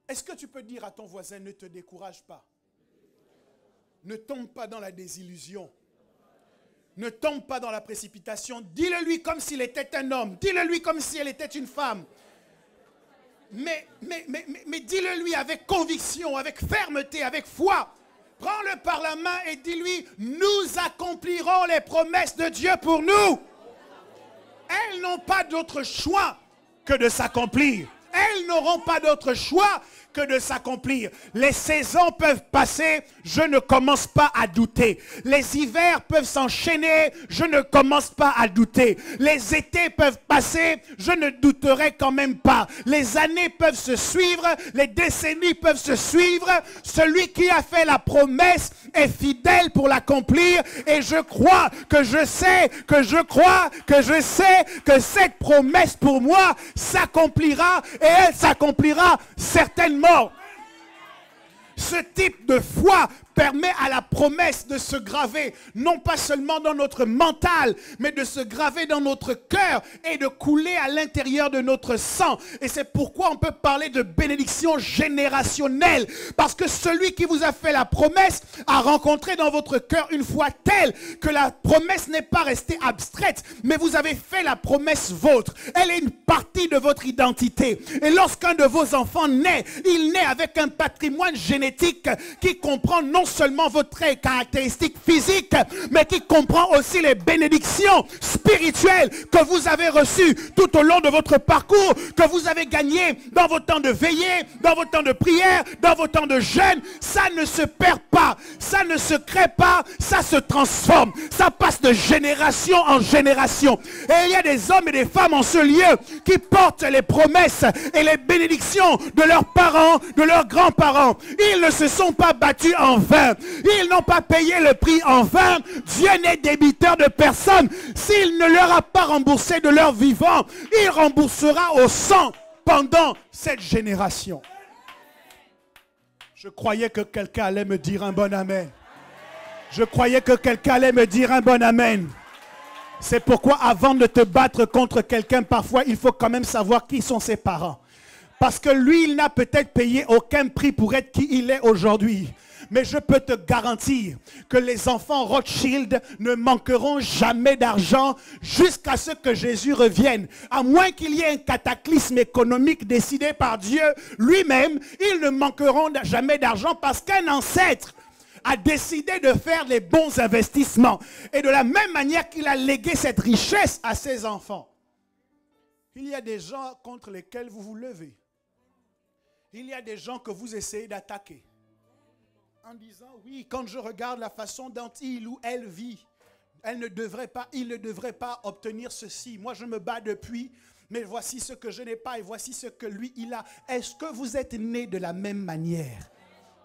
Est-ce que tu peux dire à ton voisin, ne te décourage pas. Ne tombe pas dans la désillusion. Ne tombe pas dans la précipitation. Dis-le lui comme s'il était un homme. Dis-le lui comme si elle était une femme. Mais dis-le lui avec conviction, avec fermeté, avec foi. Prends-le par la main et dis-lui, nous accomplirons les promesses de Dieu pour nous. Elles n'ont pas d'autre choix que de s'accomplir. Elles n'auront pas d'autre choix que de s'accomplir. Les saisons peuvent passer, je ne commence pas à douter. Les hivers peuvent s'enchaîner, je ne commence pas à douter. Les étés peuvent passer, je ne douterai quand même pas. Les années peuvent se suivre, les décennies peuvent se suivre. Celui qui a fait la promesse est fidèle pour l'accomplir, et je crois que je sais, que je crois, que je sais que cette promesse pour moi s'accomplira, et elle s'accomplira certainement. Ce type de foi permet à la promesse de se graver, non pas seulement dans notre mental, mais de se graver dans notre cœur et de couler à l'intérieur de notre sang. Et c'est pourquoi on peut parler de bénédiction générationnelle, parce que celui qui vous a fait la promesse a rencontré dans votre cœur une foi telle que la promesse n'est pas restée abstraite, mais vous avez fait la promesse vôtre. Elle est une partie de votre identité. Et lorsqu'un de vos enfants naît, il naît avec un patrimoine génétique qui comprend non seulement votre caractéristique physique, mais qui comprend aussi les bénédictions spirituelles que vous avez reçues tout au long de votre parcours, que vous avez gagné dans vos temps de veillée, dans vos temps de prière, dans vos temps de jeûne. Ça ne se perd pas, ça ne se crée pas, ça se transforme, ça passe de génération en génération. Et il y a des hommes et des femmes en ce lieu qui portent les promesses et les bénédictions de leurs parents, de leurs grands-parents. Ils ne se sont pas battus en vain. Ils n'ont pas payé le prix en vain. Dieu n'est débiteur de personne. S'il ne leur a pas remboursé de leur vivant, il remboursera au 100 pendant cette génération. Je croyais que quelqu'un allait me dire un bon amen. Je croyais que quelqu'un allait me dire un bon amen. C'est pourquoi avant de te battre contre quelqu'un, parfois il faut quand même savoir qui sont ses parents. Parce que lui, il n'a peut-être payé aucun prix pour être qui il est aujourd'hui. Mais je peux te garantir que les enfants Rothschild ne manqueront jamais d'argent jusqu'à ce que Jésus revienne. À moins qu'il y ait un cataclysme économique décidé par Dieu lui-même, ils ne manqueront jamais d'argent parce qu'un ancêtre a décidé de faire les bons investissements. Et de la même manière qu'il a légué cette richesse à ses enfants. Il y a des gens contre lesquels vous vous levez. Il y a des gens que vous essayez d'attaquer. En disant, oui, quand je regarde la façon dont il ou elle vit, il ne devrait pas obtenir ceci. Moi, je me bats depuis, mais voici ce que je n'ai pas et voici ce que lui, il a. Est-ce que vous êtes nés de la même manière?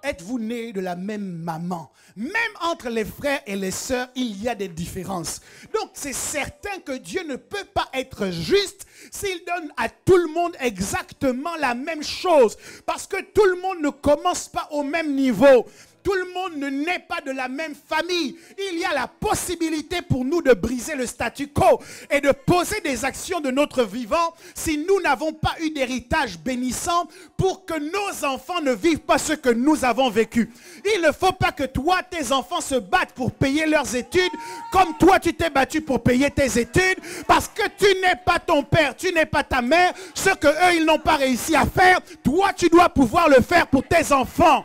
Êtes-vous nés de la même maman? Même entre les frères et les sœurs, il y a des différences. Donc c'est certain que Dieu ne peut pas être juste s'il donne à tout le monde exactement la même chose. Parce que tout le monde ne commence pas au même niveau. Tout le monde ne naît pas de la même famille. Il y a la possibilité pour nous de briser le statu quo et de poser des actions de notre vivant si nous n'avons pas eu d'héritage bénissant pour que nos enfants ne vivent pas ce que nous avons vécu. Il ne faut pas que toi, tes enfants se battent pour payer leurs études comme toi tu t'es battu pour payer tes études parce que tu n'es pas ton père, tu n'es pas ta mère. Ce que eux ils n'ont pas réussi à faire, toi tu dois pouvoir le faire pour tes enfants.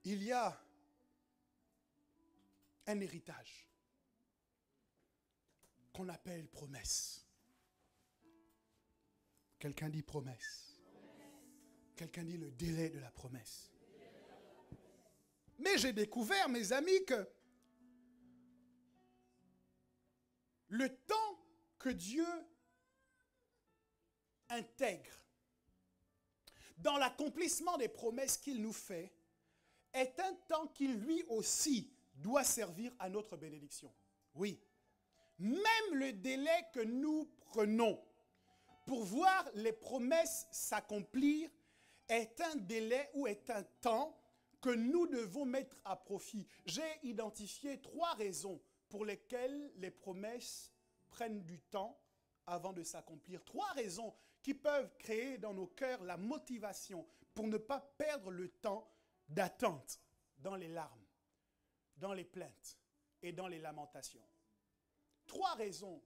Il y a un héritage qu'on appelle promesse. Quelqu'un dit promesse. Quelqu'un dit le délai de la promesse. Mais j'ai découvert, mes amis, que le temps que Dieu intègre dans l'accomplissement des promesses qu'il nous fait est un temps qui lui aussi doit servir à notre bénédiction. Oui. Même le délai que nous prenons pour voir les promesses s'accomplir est un délai ou est un temps que nous devons mettre à profit. J'ai identifié 3 raisons pour lesquelles les promesses prennent du temps avant de s'accomplir. 3 raisons qui peuvent créer dans nos cœurs la motivation pour ne pas perdre le temps d'attente dans les larmes, dans les plaintes et dans les lamentations. 3 raisons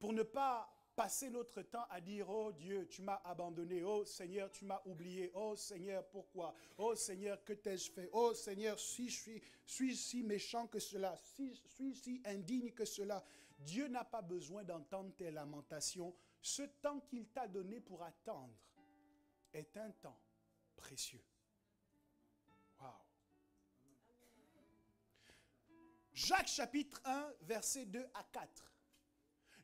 pour ne pas passer notre temps à dire « Oh Dieu, tu m'as abandonné. Oh Seigneur, tu m'as oublié. Oh Seigneur, pourquoi? Oh Seigneur, que t'ai-je fait? Oh Seigneur, si je suis si méchant que cela, si je suis si indigne que cela. » Dieu n'a pas besoin d'entendre tes lamentations. Ce temps qu'il t'a donné pour attendre est un temps précieux. Wow. Jacques chapitre 1, versets 2 à 4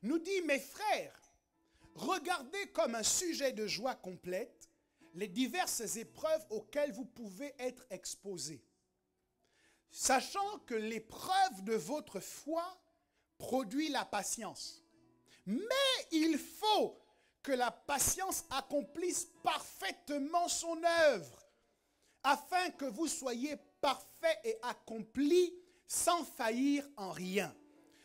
nous dit « Mes frères, regardez comme un sujet de joie complète les diverses épreuves auxquelles vous pouvez être exposés, sachant que l'épreuve de votre foi produit la patience. Mais il faut que la patience accomplisse parfaitement son œuvre, afin que vous soyez parfaits et accomplis sans faillir en rien. »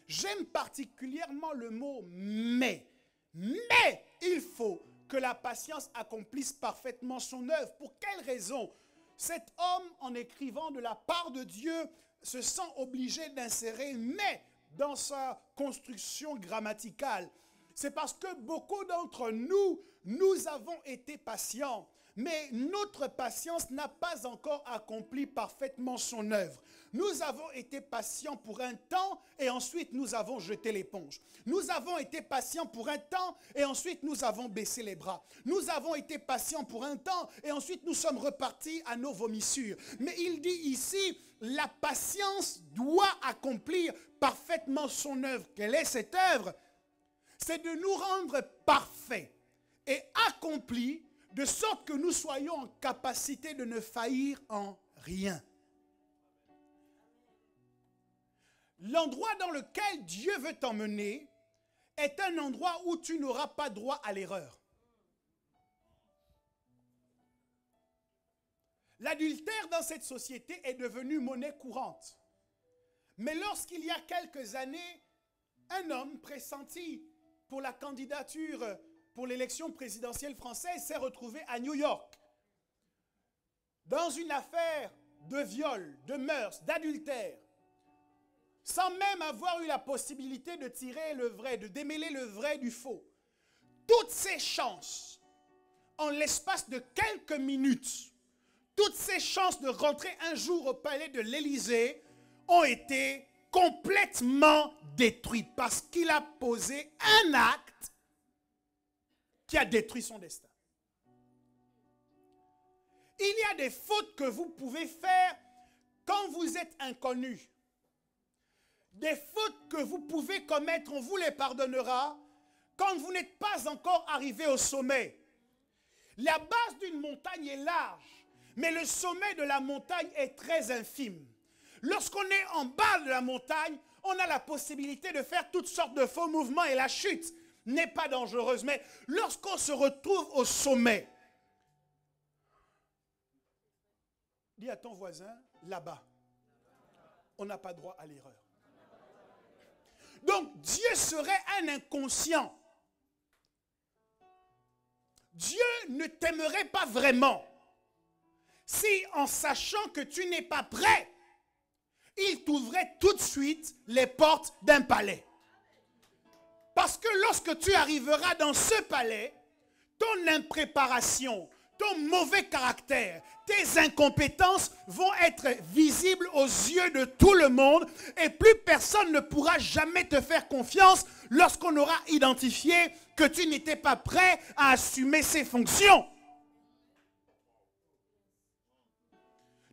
J'aime particulièrement le mot « mais ». Mais il faut que la patience accomplisse parfaitement son œuvre. Pour quelle raison? Cet homme, en écrivant de la part de Dieu, se sent obligé d'insérer « mais » dans sa construction grammaticale. C'est parce que beaucoup d'entre nous, nous avons été patients, mais notre patience n'a pas encore accompli parfaitement son œuvre. Nous avons été patients pour un temps et ensuite nous avons jeté l'éponge. Nous avons été patients pour un temps et ensuite nous avons baissé les bras. Nous avons été patients pour un temps et ensuite nous sommes repartis à nos vomissures. Mais il dit ici, la patience doit accomplir parfaitement son œuvre. Quelle est cette œuvre? C'est de nous rendre parfaits et accomplis de sorte que nous soyons en capacité de ne faillir en rien. L'endroit dans lequel Dieu veut t'emmener est un endroit où tu n'auras pas droit à l'erreur. L'adultère dans cette société est devenu monnaie courante. Mais lorsqu'il y a quelques années, un homme pressenti pour la candidature pour l'élection présidentielle française s'est retrouvé à New York dans une affaire de viol, de mœurs, d'adultère, sans même avoir eu la possibilité de tirer le vrai, de démêler le vrai du faux. Toutes ces chances, en l'espace de quelques minutes, toutes ces chances de rentrer un jour au palais de l'Élysée ont été complètement détruites parce qu'il a posé un acte qui a détruit son destin. Il y a des fautes que vous pouvez faire quand vous êtes inconnu. Des fautes que vous pouvez commettre, on vous les pardonnera quand vous n'êtes pas encore arrivé au sommet, la base d'une montagne est large, mais le sommet de la montagne est très infime. Lorsqu'on est en bas de la montagne, on a la possibilité de faire toutes sortes de faux mouvements et la chute n'est pas dangereuse. Mais lorsqu'on se retrouve au sommet, dis à ton voisin, là-bas, on n'a pas droit à l'erreur. Donc Dieu serait un inconscient. Dieu ne t'aimerait pas vraiment si, en sachant que tu n'es pas prêt, il t'ouvrait tout de suite les portes d'un palais. Parce que lorsque tu arriveras dans ce palais, ton impréparation, ton mauvais caractère, tes incompétences vont être visibles aux yeux de tout le monde et plus personne ne pourra jamais te faire confiance lorsqu'on aura identifié que tu n'étais pas prêt à assumer ces fonctions.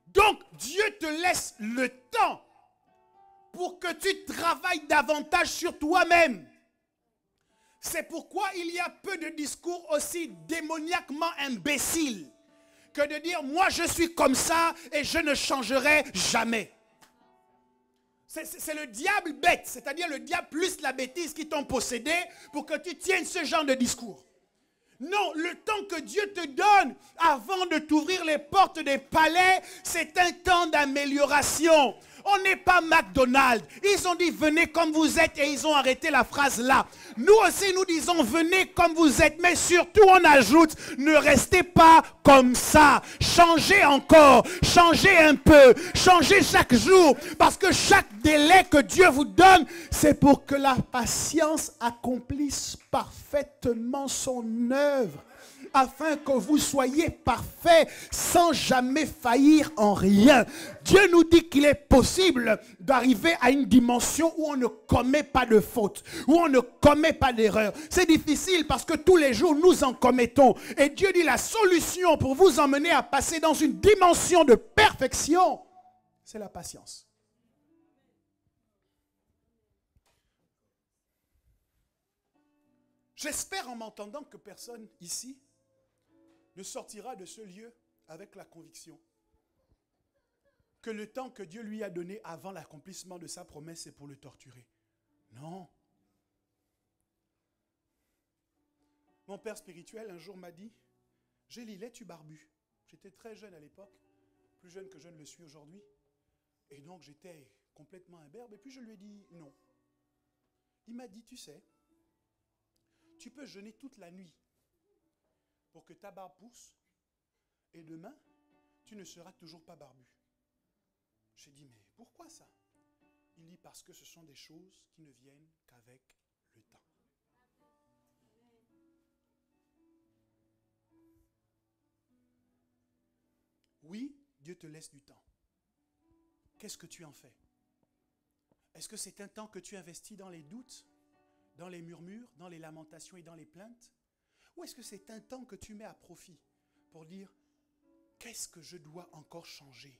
Donc, Dieu te laisse le temps pour que tu travailles davantage sur toi-même. C'est pourquoi il y a peu de discours aussi démoniaquement imbéciles que de dire « moi je suis comme ça et je ne changerai jamais ». C'est le diable bête, c'est-à-dire le diable plus la bêtise qui t'ont possédé pour que tu tiennes ce genre de discours. Non, le temps que Dieu te donne avant de t'ouvrir les portes des palais, c'est un temps d'amélioration. On n'est pas McDonald's. Ils ont dit venez comme vous êtes et ils ont arrêté la phrase là. Nous aussi nous disons venez comme vous êtes, mais surtout on ajoute ne restez pas comme ça. Changez encore, changez un peu, changez chaque jour parce que chaque délai que Dieu vous donne, c'est pour que la patience accomplisse parfaitement son œuvre. Afin que vous soyez parfaits sans jamais faillir en rien. Dieu nous dit qu'il est possible d'arriver à une dimension où on ne commet pas de faute, où on ne commet pas d'erreur. C'est difficile parce que tous les jours nous en commettons. Et Dieu dit la solution pour vous emmener à passer dans une dimension de perfection, c'est la patience. J'espère en m'entendant que personne ici ne sortira de ce lieu avec la conviction que le temps que Dieu lui a donné avant l'accomplissement de sa promesse, c'est pour le torturer. Non. Mon père spirituel un jour m'a dit, « Gélie, es-tu barbu ?» J'étais très jeune à l'époque, plus jeune que je ne le suis aujourd'hui. Et donc j'étais complètement imberbe. Et puis je lui ai dit, « Non. » Il m'a dit, « Tu sais, tu peux jeûner toute la nuit pour que ta barbe pousse, et demain, tu ne seras toujours pas barbu. » J'ai dit, mais pourquoi ça? Il dit, parce que ce sont des choses qui ne viennent qu'avec le temps. Oui, Dieu te laisse du temps. Qu'est-ce que tu en fais? Est-ce que c'est un temps que tu investis dans les doutes, dans les murmures, dans les lamentations et dans les plaintes? Ou est-ce que c'est un temps que tu mets à profit pour dire, qu'est-ce que je dois encore changer?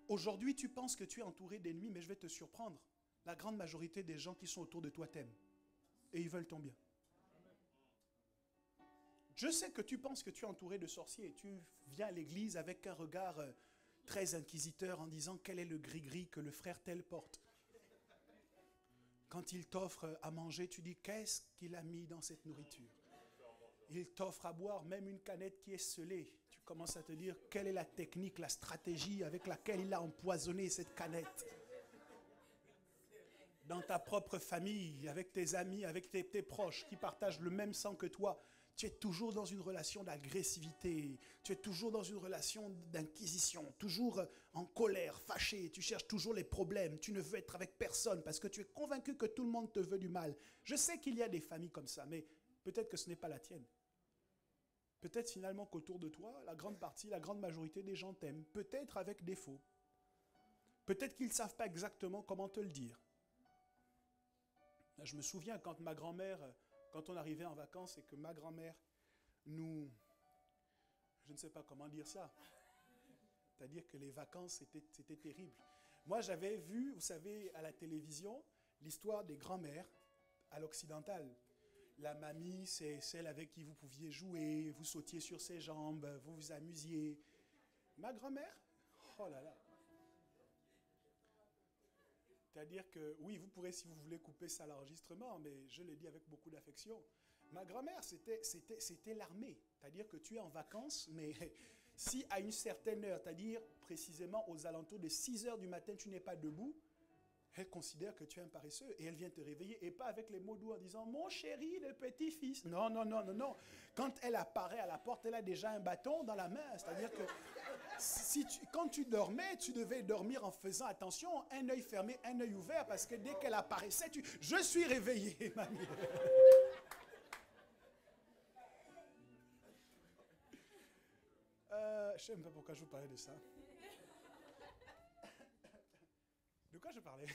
Aujourd'hui, tu penses que tu es entouré d'ennemis, mais je vais te surprendre. La grande majorité des gens qui sont autour de toi t'aiment. Et ils veulent ton bien. Je sais que tu penses que tu es entouré de sorciers et tu viens à l'église avec un regard très inquisiteur en disant quel est le gris-gris que le frère tel porte. Quand il t'offre à manger, tu dis qu'est-ce qu'il a mis dans cette nourriture? Il t'offre à boire même une canette qui est scellée. Tu commences à te dire quelle est la technique, la stratégie avec laquelle il a empoisonné cette canette. Dans ta propre famille, avec tes amis, avec tes proches qui partagent le même sang que toi, tu es toujours dans une relation d'agressivité, tu es toujours dans une relation d'inquisition, toujours en colère, fâché, tu cherches toujours les problèmes, tu ne veux être avec personne parce que tu es convaincu que tout le monde te veut du mal. Je sais qu'il y a des familles comme ça, mais peut-être que ce n'est pas la tienne. Peut-être finalement qu'autour de toi, la grande partie, la grande majorité des gens t'aiment, peut-être avec défaut. Peut-être qu'ils ne savent pas exactement comment te le dire. Je me souviens quand ma grand-mère... Quand on arrivait en vacances et que ma grand-mère nous... Je ne sais pas comment dire ça. C'est-à-dire que les vacances, c'était terrible. Moi, j'avais vu, vous savez, à la télévision, l'histoire des grands-mères à l'occidental. La mamie, c'est celle avec qui vous pouviez jouer, vous sautiez sur ses jambes, vous vous amusiez. Ma grand-mère, oh là là. C'est-à-dire que, oui, vous pourrez, si vous voulez, couper ça à l'enregistrement, mais je le dis avec beaucoup d'affection. Ma grand-mère, c'était l'armée. C'est-à-dire que tu es en vacances, mais si à une certaine heure, c'est-à-dire précisément aux alentours de 6 heures du matin, tu n'es pas debout, elle considère que tu es un paresseux et elle vient te réveiller. Et pas avec les mots doux en disant « Mon chéri, le petit-fils ». Non, non, non, non, non. Quand elle apparaît à la porte, elle a déjà un bâton dans la main. C'est-à-dire que quand tu dormais, tu devais dormir en faisant attention, un œil fermé, un œil ouvert, parce que dès qu'elle apparaissait, je suis réveillé, mamie. Je ne sais même pas pourquoi je vous parlais de ça. De quoi je parlais?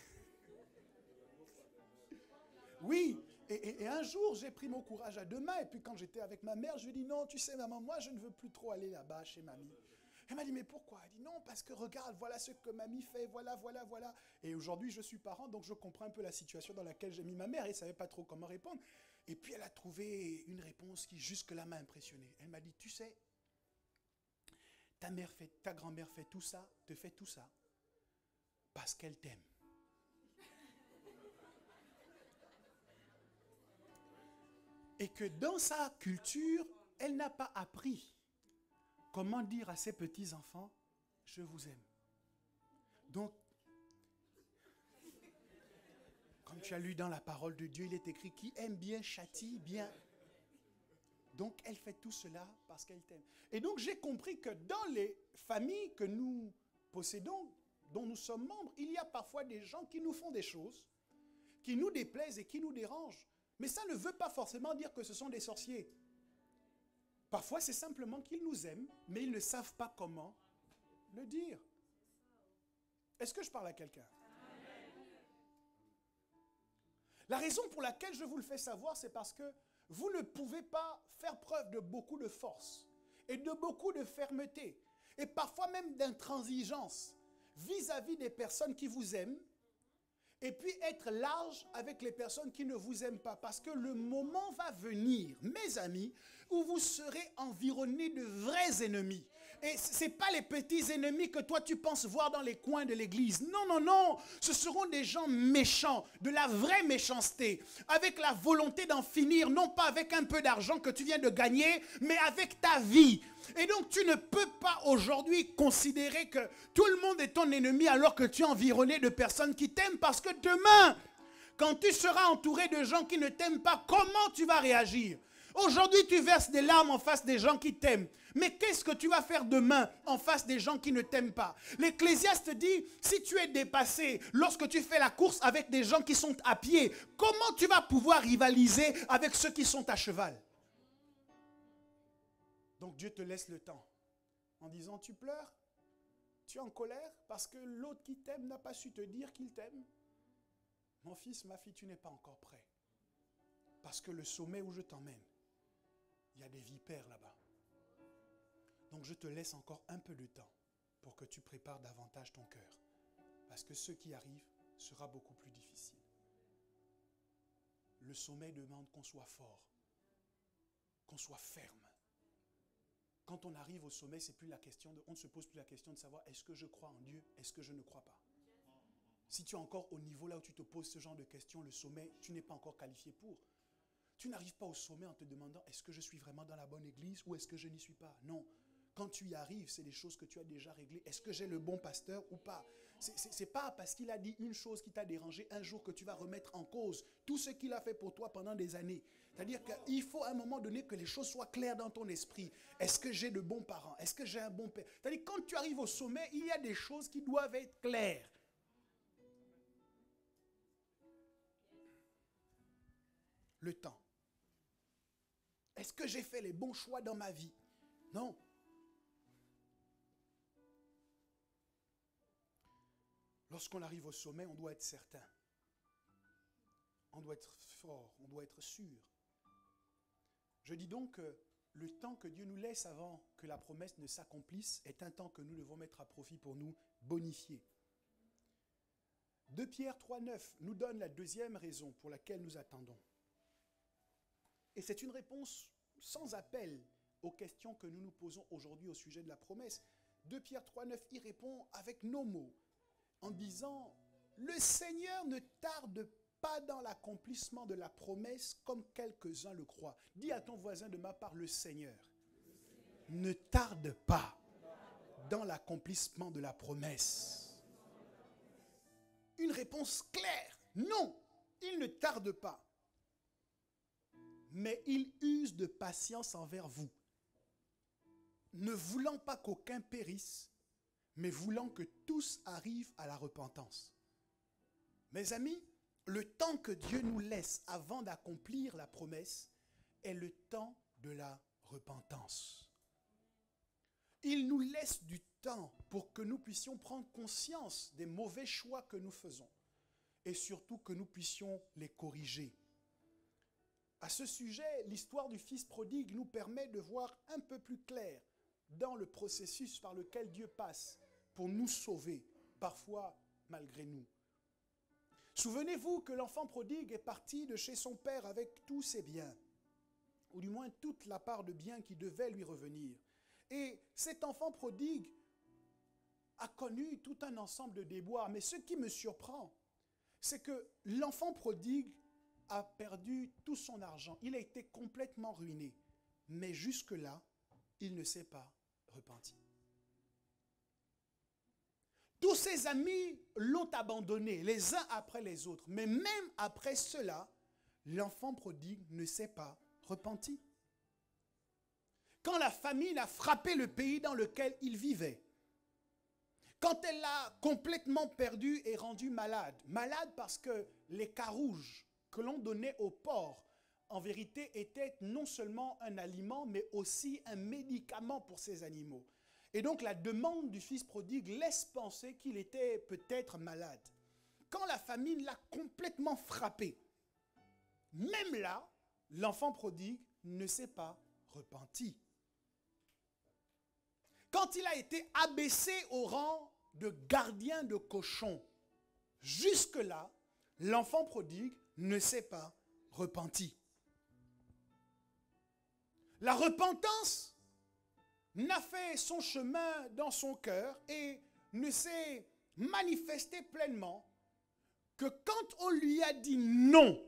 Oui, et un jour, j'ai pris mon courage à deux mains, et puis quand j'étais avec ma mère, je lui ai dit, non, tu sais, maman, moi, je ne veux plus trop aller là-bas chez mamie. Elle m'a dit, mais pourquoi? Elle dit, non, parce que regarde, voilà ce que mamie fait, voilà, voilà, voilà. Et aujourd'hui, je suis parent, donc je comprends un peu la situation dans laquelle j'ai mis ma mère, et elle ne savait pas trop comment répondre. Et puis, elle a trouvé une réponse qui jusque-là m'a impressionné. Elle m'a dit, tu sais, ta grand-mère fait tout ça, te fait tout ça, parce qu'elle t'aime. Et que dans sa culture, elle n'a pas appris comment dire à ses petits-enfants, je vous aime. Donc, comme tu as lu dans la parole de Dieu, il est écrit, qui aime bien châtie bien. Donc, elle fait tout cela parce qu'elle t'aime. Et donc, j'ai compris que dans les familles que nous possédons, dont nous sommes membres, il y a parfois des gens qui nous font des choses, qui nous déplaisent et qui nous dérangent. Mais ça ne veut pas forcément dire que ce sont des sorciers. Parfois, c'est simplement qu'ils nous aiment, mais ils ne savent pas comment le dire. Est-ce que je parle à quelqu'un? La raison pour laquelle je vous le fais savoir, c'est parce que vous ne pouvez pas faire preuve de beaucoup de force et de beaucoup de fermeté et parfois même d'intransigeance vis-à-vis des personnes qui vous aiment et puis être large avec les personnes qui ne vous aiment pas. Parce que le moment va venir, mes amis, où vous serez environnés de vrais ennemis. Et ce n'est pas les petits ennemis que toi tu penses voir dans les coins de l'église. Non, non, non. Ce seront des gens méchants, de la vraie méchanceté, avec la volonté d'en finir, non pas avec un peu d'argent que tu viens de gagner, mais avec ta vie. Et donc tu ne peux pas aujourd'hui considérer que tout le monde est ton ennemi alors que tu es environné de personnes qui t'aiment, parce que demain, quand tu seras entouré de gens qui ne t'aiment pas, comment tu vas réagir? Aujourd'hui, tu verses des larmes en face des gens qui t'aiment. Mais qu'est-ce que tu vas faire demain en face des gens qui ne t'aiment pas? L'Ecclésiaste dit, si tu es dépassé lorsque tu fais la course avec des gens qui sont à pied, comment tu vas pouvoir rivaliser avec ceux qui sont à cheval? Donc Dieu te laisse le temps en disant, tu pleures, tu es en colère parce que l'autre qui t'aime n'a pas su te dire qu'il t'aime. Mon fils, ma fille, tu n'es pas encore prêt. Parce que le sommet où je t'emmène, il y a des vipères là-bas. Donc je te laisse encore un peu de temps pour que tu prépares davantage ton cœur. Parce que ce qui arrive sera beaucoup plus difficile. Le sommet demande qu'on soit fort, qu'on soit ferme. Quand on arrive au sommet, c'est plus la question on ne se pose plus la question de savoir est-ce que je crois en Dieu, est-ce que je ne crois pas. Si tu es encore au niveau là où tu te poses ce genre de questions, le sommet, tu n'es pas encore qualifié pour. Tu n'arrives pas au sommet en te demandant est-ce que je suis vraiment dans la bonne église ou est-ce que je n'y suis pas. Non. Quand tu y arrives, c'est des choses que tu as déjà réglées. Est-ce que j'ai le bon pasteur ou pas? Ce n'est pas parce qu'il a dit une chose qui t'a dérangé un jour que tu vas remettre en cause tout ce qu'il a fait pour toi pendant des années. C'est-à-dire qu'il faut à un moment donné que les choses soient claires dans ton esprit. Est-ce que j'ai de bons parents? Est-ce que j'ai un bon père? C'est-à-dire quand tu arrives au sommet, il y a des choses qui doivent être claires. Le temps. Est-ce que j'ai fait les bons choix dans ma vie? Non. Lorsqu'on arrive au sommet, on doit être certain. On doit être fort, on doit être sûr. Je dis donc que le temps que Dieu nous laisse avant que la promesse ne s'accomplisse est un temps que nous devons mettre à profit pour nous bonifier. 2 Pierre 3,9 nous donne la deuxième raison pour laquelle nous attendons. Et c'est une réponse sans appel aux questions que nous nous posons aujourd'hui au sujet de la promesse. 2 Pierre 3,9 y répond avec nos mots en disant « Le Seigneur ne tarde pas dans l'accomplissement de la promesse comme quelques-uns le croient. » Dis à ton voisin de ma part, le Seigneur ne tarde pas dans l'accomplissement de la promesse. Une réponse claire. Non, il ne tarde pas. Mais il use de patience envers vous, ne voulant pas qu'aucun périsse, mais voulant que tous arrivent à la repentance. Mes amis, le temps que Dieu nous laisse avant d'accomplir la promesse est le temps de la repentance. Il nous laisse du temps pour que nous puissions prendre conscience des mauvais choix que nous faisons et surtout que nous puissions les corriger. À ce sujet, l'histoire du fils prodigue nous permet de voir un peu plus clair dans le processus par lequel Dieu passe pour nous sauver, parfois malgré nous. Souvenez-vous que l'enfant prodigue est parti de chez son père avec tous ses biens, ou du moins toute la part de biens qui devait lui revenir. Et cet enfant prodigue a connu tout un ensemble de déboires. Mais ce qui me surprend, c'est que l'enfant prodigue a perdu tout son argent. Il a été complètement ruiné. Mais jusque-là, il ne s'est pas repenti. Tous ses amis l'ont abandonné, les uns après les autres. Mais même après cela, l'enfant prodigue ne s'est pas repenti. Quand la famine a frappé le pays dans lequel il vivait, quand elle l'a complètement perdu et rendu malade, malade parce que les carouges que l'on donnait aux porcs, en vérité, étaient non seulement un aliment, mais aussi un médicament pour ces animaux. Et donc la demande du fils prodigue laisse penser qu'il était peut-être malade. Quand la famine l'a complètement frappé, même là, l'enfant prodigue ne s'est pas repenti. Quand il a été abaissé au rang de gardien de cochons, jusque-là, l'enfant prodigue ne s'est pas repenti. La repentance n'a fait son chemin dans son cœur et ne s'est manifestée pleinement que quand on lui a dit non,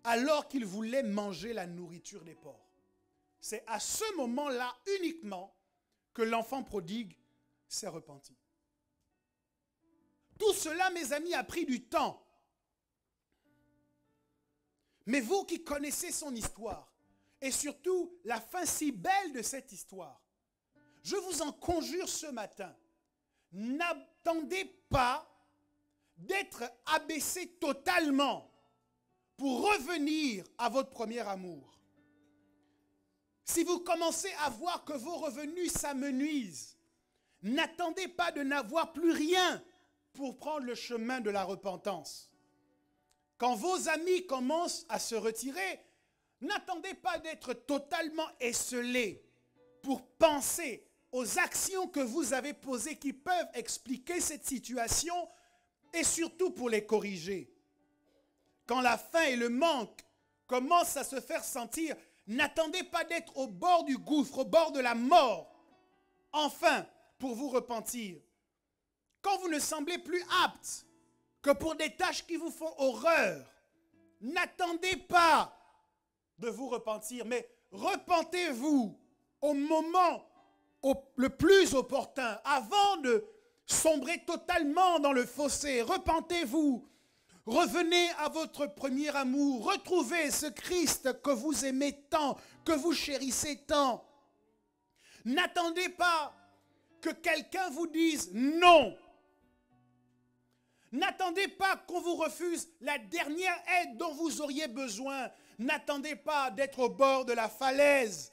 alors qu'il voulait manger la nourriture des porcs. C'est à ce moment-là uniquement que l'enfant prodigue s'est repenti. Tout cela, mes amis, a pris du temps. Mais vous qui connaissez son histoire, et surtout la fin si belle de cette histoire, je vous en conjure ce matin, n'attendez pas d'être abaissé totalement pour revenir à votre premier amour. Si vous commencez à voir que vos revenus s'amenuisent, n'attendez pas de n'avoir plus rien pour prendre le chemin de la repentance. Quand vos amis commencent à se retirer, n'attendez pas d'être totalement esselé pour penser aux actions que vous avez posées qui peuvent expliquer cette situation et surtout pour les corriger. Quand la faim et le manque commencent à se faire sentir, n'attendez pas d'être au bord du gouffre, au bord de la mort, enfin, pour vous repentir. Quand vous ne semblez plus apte que pour des tâches qui vous font horreur, n'attendez pas de vous repentir, mais repentez-vous au moment le plus opportun, avant de sombrer totalement dans le fossé. Repentez-vous, revenez à votre premier amour, retrouvez ce Christ que vous aimez tant, que vous chérissez tant. N'attendez pas que quelqu'un vous dise non. N'attendez pas qu'on vous refuse la dernière aide dont vous auriez besoin. N'attendez pas d'être au bord de la falaise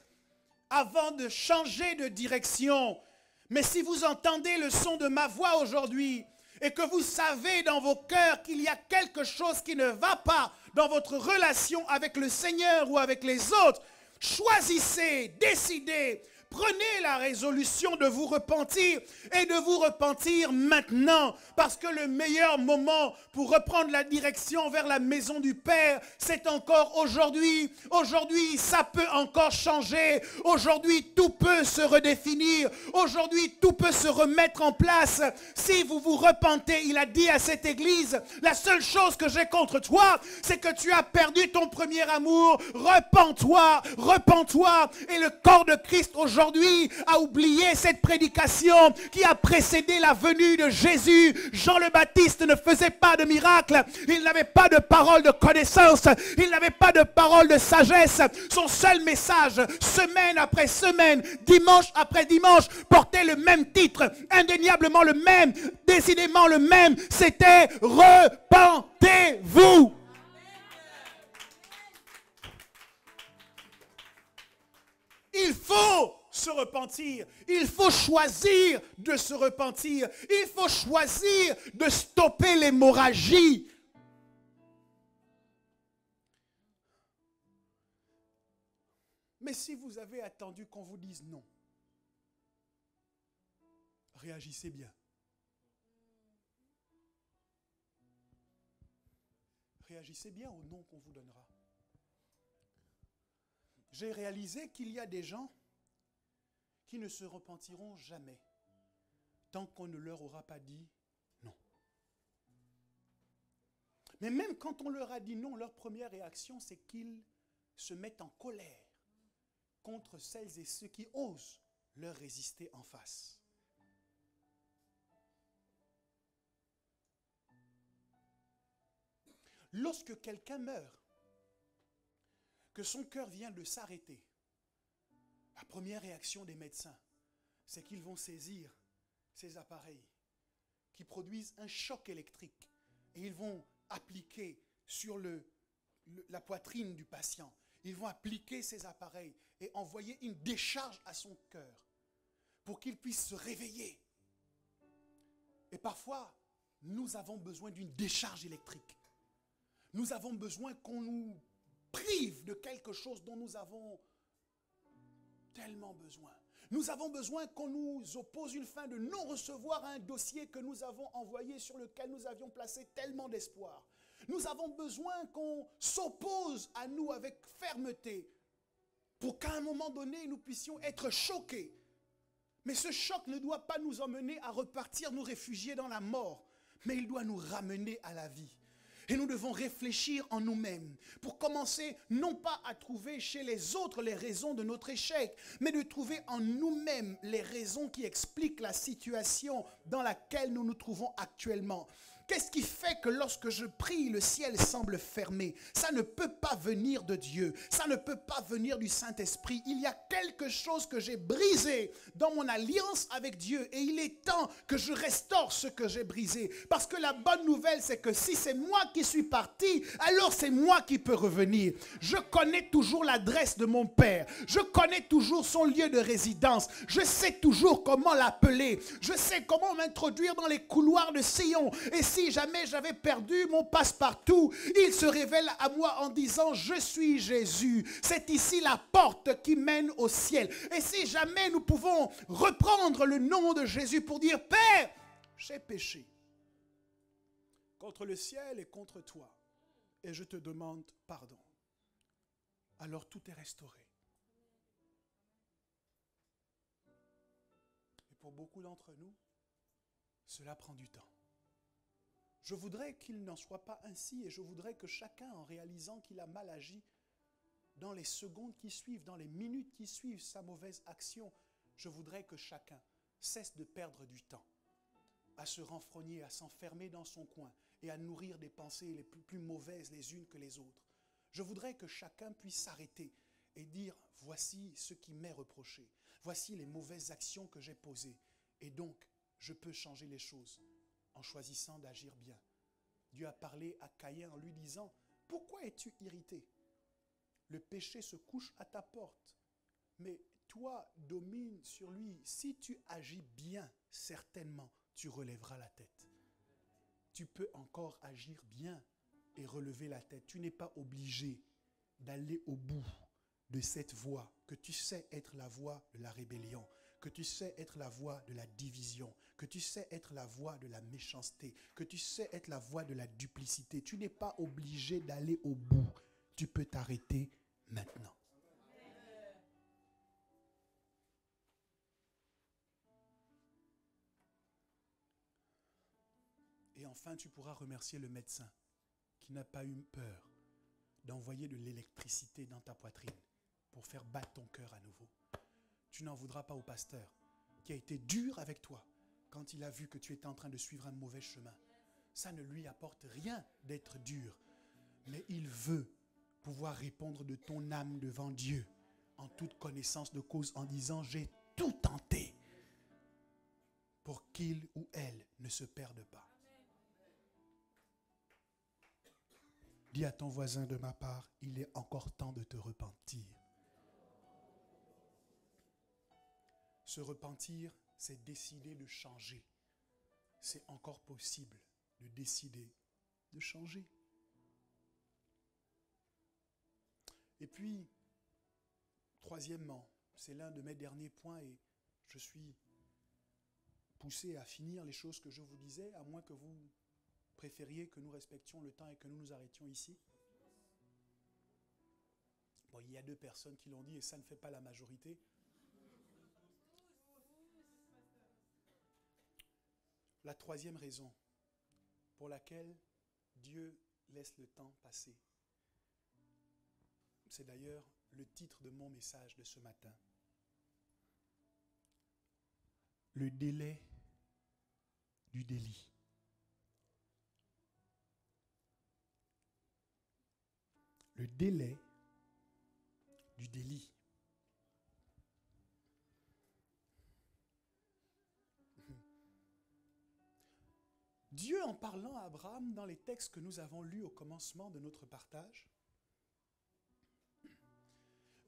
avant de changer de direction. Mais si vous entendez le son de ma voix aujourd'hui et que vous savez dans vos cœurs qu'il y a quelque chose qui ne va pas dans votre relation avec le Seigneur ou avec les autres, choisissez, décidez, prenez la résolution de vous repentir et de vous repentir maintenant. Parce que le meilleur moment pour reprendre la direction vers la maison du Père, c'est encore aujourd'hui. Aujourd'hui, ça peut encore changer. Aujourd'hui, tout peut se redéfinir. Aujourd'hui, tout peut se remettre en place. Si vous vous repentez, il a dit à cette église, la seule chose que j'ai contre toi, c'est que tu as perdu ton premier amour. Repens-toi, repens-toi. Et le corps de Christ aujourd'hui a oublié cette prédication qui a précédé la venue de Jésus. Jean le Baptiste ne faisait pas de miracles. Il n'avait pas de parole de connaissance. Il n'avait pas de parole de sagesse. Son seul message, semaine après semaine, dimanche après dimanche, portait le même titre, indéniablement le même, décidément le même. C'était « Repentez-vous ». Il faut se repentir. Il faut choisir de se repentir. Il faut choisir de stopper l'hémorragie. Mais si vous avez attendu qu'on vous dise non, réagissez bien. Réagissez bien au non qu'on vous donnera. J'ai réalisé qu'il y a des gens qui ne se repentiront jamais tant qu'on ne leur aura pas dit non. Mais même quand on leur a dit non, leur première réaction, c'est qu'ils se mettent en colère contre celles et ceux qui osent leur résister en face. Lorsque quelqu'un meurt, que son cœur vient de s'arrêter, la première réaction des médecins, c'est qu'ils vont saisir ces appareils qui produisent un choc électrique et ils vont appliquer sur la poitrine du patient. Ils vont appliquer ces appareils et envoyer une décharge à son cœur pour qu'il puisse se réveiller. Et parfois, nous avons besoin d'une décharge électrique. Nous avons besoin qu'on nous prive de quelque chose dont nous avons tellement besoin. Nous avons besoin qu'on nous oppose une fin de non-recevoir à un dossier que nous avons envoyé sur lequel nous avions placé tellement d'espoir. Nous avons besoin qu'on s'oppose à nous avec fermeté pour qu'à un moment donné, nous puissions être choqués. Mais ce choc ne doit pas nous emmener à repartir nous réfugier dans la mort, mais il doit nous ramener à la vie. Et nous devons réfléchir en nous-mêmes pour commencer non pas à trouver chez les autres les raisons de notre échec, mais de trouver en nous-mêmes les raisons qui expliquent la situation dans laquelle nous nous trouvons actuellement. Qu'est-ce qui fait que lorsque je prie, le ciel semble fermé? Ça ne peut pas venir de Dieu. Ça ne peut pas venir du Saint-Esprit. Il y a quelque chose que j'ai brisé dans mon alliance avec Dieu. Et il est temps que je restaure ce que j'ai brisé. Parce que la bonne nouvelle, c'est que si c'est moi qui suis parti, alors c'est moi qui peux revenir. Je connais toujours l'adresse de mon Père. Je connais toujours son lieu de résidence. Je sais toujours comment l'appeler. Je sais comment m'introduire dans les couloirs de Sion. Et si jamais j'avais perdu mon passe-partout, il se révèle à moi en disant « Je suis Jésus ». C'est ici la porte qui mène au ciel. Et si jamais nous pouvons reprendre le nom de Jésus pour dire « Père, j'ai péché contre le ciel et contre toi, et je te demande pardon », alors tout est restauré. Et pour beaucoup d'entre nous, cela prend du temps. Je voudrais qu'il n'en soit pas ainsi et je voudrais que chacun, en réalisant qu'il a mal agi, dans les secondes qui suivent, dans les minutes qui suivent sa mauvaise action, je voudrais que chacun cesse de perdre du temps à se renfrogner, à s'enfermer dans son coin et à nourrir des pensées les plus mauvaises les unes que les autres. Je voudrais que chacun puisse s'arrêter et dire « Voici ce qui m'est reproché. Voici les mauvaises actions que j'ai posées. Et donc, je peux changer les choses. » En choisissant d'agir bien. Dieu a parlé à Caïn en lui disant « Pourquoi es-tu irrité? Le péché se couche à ta porte, mais toi domine sur lui. Si tu agis bien, certainement, tu relèveras la tête. » Tu peux encore agir bien et relever la tête. Tu n'es pas obligé d'aller au bout de cette voie, que tu sais être la voie de la rébellion, que tu sais être la voie de la division, que tu sais être la voie de la méchanceté, que tu sais être la voie de la duplicité. Tu n'es pas obligé d'aller au bout. Tu peux t'arrêter maintenant. Et enfin, tu pourras remercier le médecin qui n'a pas eu peur d'envoyer de l'électricité dans ta poitrine pour faire battre ton cœur à nouveau. Tu n'en voudras pas au pasteur qui a été dur avec toi quand il a vu que tu étais en train de suivre un mauvais chemin. Ça ne lui apporte rien d'être dur, mais il veut pouvoir répondre de ton âme devant Dieu en toute connaissance de cause en disant « J'ai tout tenté pour qu'il ou elle ne se perde pas ». Dis à ton voisin de ma part, il est encore temps de te repentir. Se repentir, c'est décider de changer. C'est encore possible de décider de changer. Et puis, troisièmement, c'est l'un de mes derniers points et je suis poussé à finir les choses que je vous disais, à moins que vous préfériez que nous respections le temps et que nous nous arrêtions ici. Bon, il y a 2 personnes qui l'ont dit et ça ne fait pas la majorité. La troisième raison pour laquelle Dieu laisse le temps passer, c'est d'ailleurs le titre de mon message de ce matin. Le délai du délit. Le délai du délit. Dieu, en parlant à Abraham dans les textes que nous avons lus au commencement de notre partage,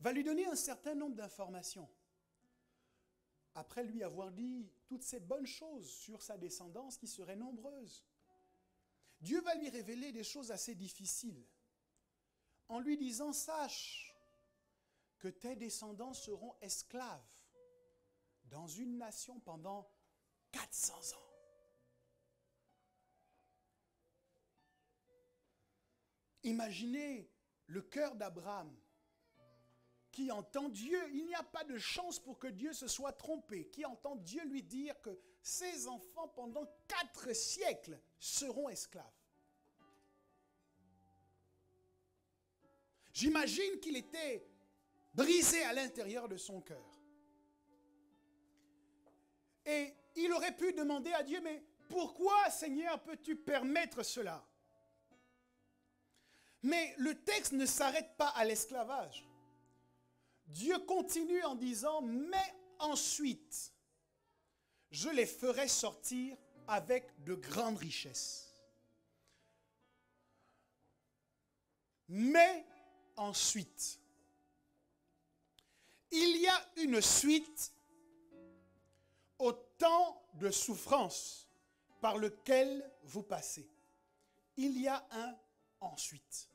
va lui donner un certain nombre d'informations. Après lui avoir dit toutes ces bonnes choses sur sa descendance qui serait nombreuse, Dieu va lui révéler des choses assez difficiles en lui disant « Sache que tes descendants seront esclaves dans une nation pendant 400 ans. » Imaginez le cœur d'Abraham qui entend Dieu, il n'y a pas de chance pour que Dieu se soit trompé, qui entend Dieu lui dire que ses enfants pendant 4 siècles seront esclaves. J'imagine qu'il était brisé à l'intérieur de son cœur. Et il aurait pu demander à Dieu, mais pourquoi, Seigneur, peux-tu permettre cela? Mais le texte ne s'arrête pas à l'esclavage. Dieu continue en disant, mais ensuite, je les ferai sortir avec de grandes richesses. Mais ensuite, il y a une suite au temps de souffrance par lequel vous passez. Il y a un ensuite.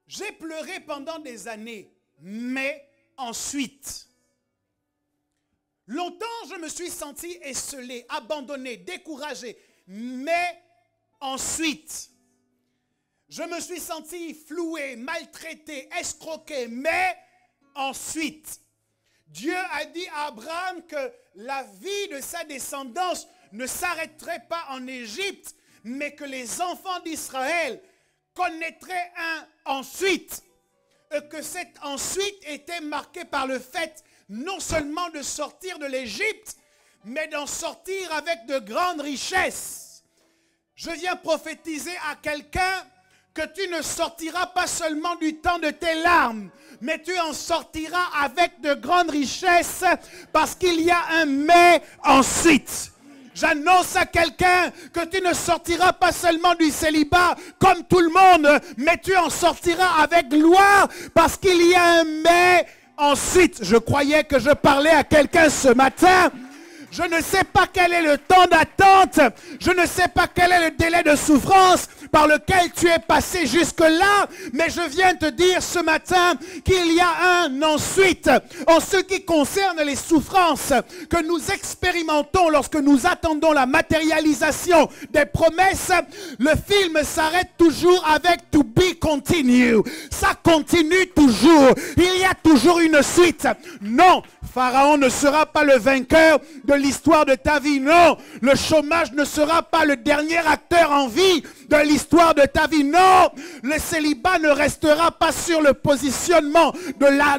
J'ai pleuré pendant des années, mais ensuite, longtemps je me suis senti esseulé, abandonné, découragé, mais ensuite, je me suis senti floué, maltraité, escroqué, mais ensuite, Dieu a dit à Abraham que la vie de sa descendance ne s'arrêterait pas en Égypte, mais que les enfants d'Israël connaîtraient un ensuite. Et que cet ensuite était marqué par le fait non seulement de sortir de l'Égypte, mais d'en sortir avec de grandes richesses. Je viens prophétiser à quelqu'un que tu ne sortiras pas seulement du temps de tes larmes, mais tu en sortiras avec de grandes richesses parce qu'il y a un mais ensuite. J'annonce à quelqu'un que tu ne sortiras pas seulement du célibat comme tout le monde, mais tu en sortiras avec gloire parce qu'il y a un mais ensuite. Je croyais que je parlais à quelqu'un ce matin. Je ne sais pas quel est le temps d'attente, je ne sais pas quel est le délai de souffrance, par lequel tu es passé jusque-là. Mais je viens te dire ce matin qu'il y a un ensuite. En ce qui concerne les souffrances que nous expérimentons lorsque nous attendons la matérialisation des promesses, le film s'arrête toujours avec to be continue. Ça continue toujours. Il y a toujours une suite. Non, Pharaon ne sera pas le vainqueur de l'histoire de ta vie. Non, le chômage ne sera pas le dernier acteur en vie de l'histoire de ta vie. Non, le célibat ne restera pas sur le positionnement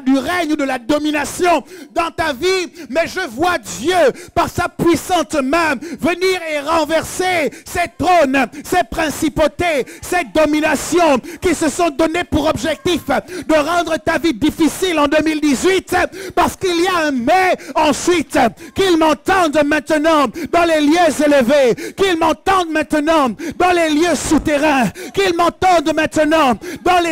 du règne ou de la domination dans ta vie. Mais je vois Dieu, par sa puissante main, venir et renverser ces trônes, ces principautés, ces dominations qui se sont données pour objectif de rendre ta vie difficile en 2018, parce qu'il y a un mais ensuite. Qu'ils m'entendent maintenant dans les lieux élevés, qu'ils m'entendent maintenant dans les lieux souterrains, qu'ils m'entendent maintenant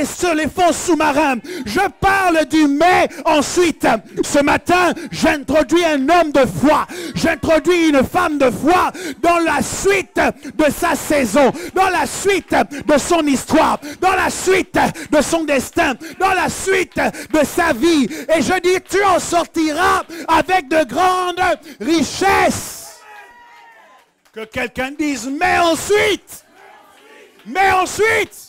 sur les fonds sous-marins. Je parle du mais ensuite. Ce matin, j'introduis un homme de foi, j'introduis une femme de foi dans la suite de sa saison, dans la suite de son histoire, dans la suite de son destin, dans la suite de sa vie. Et je dis, tu en sortiras avec de grandes richesses. Que quelqu'un dise, mais ensuite, mais ensuite.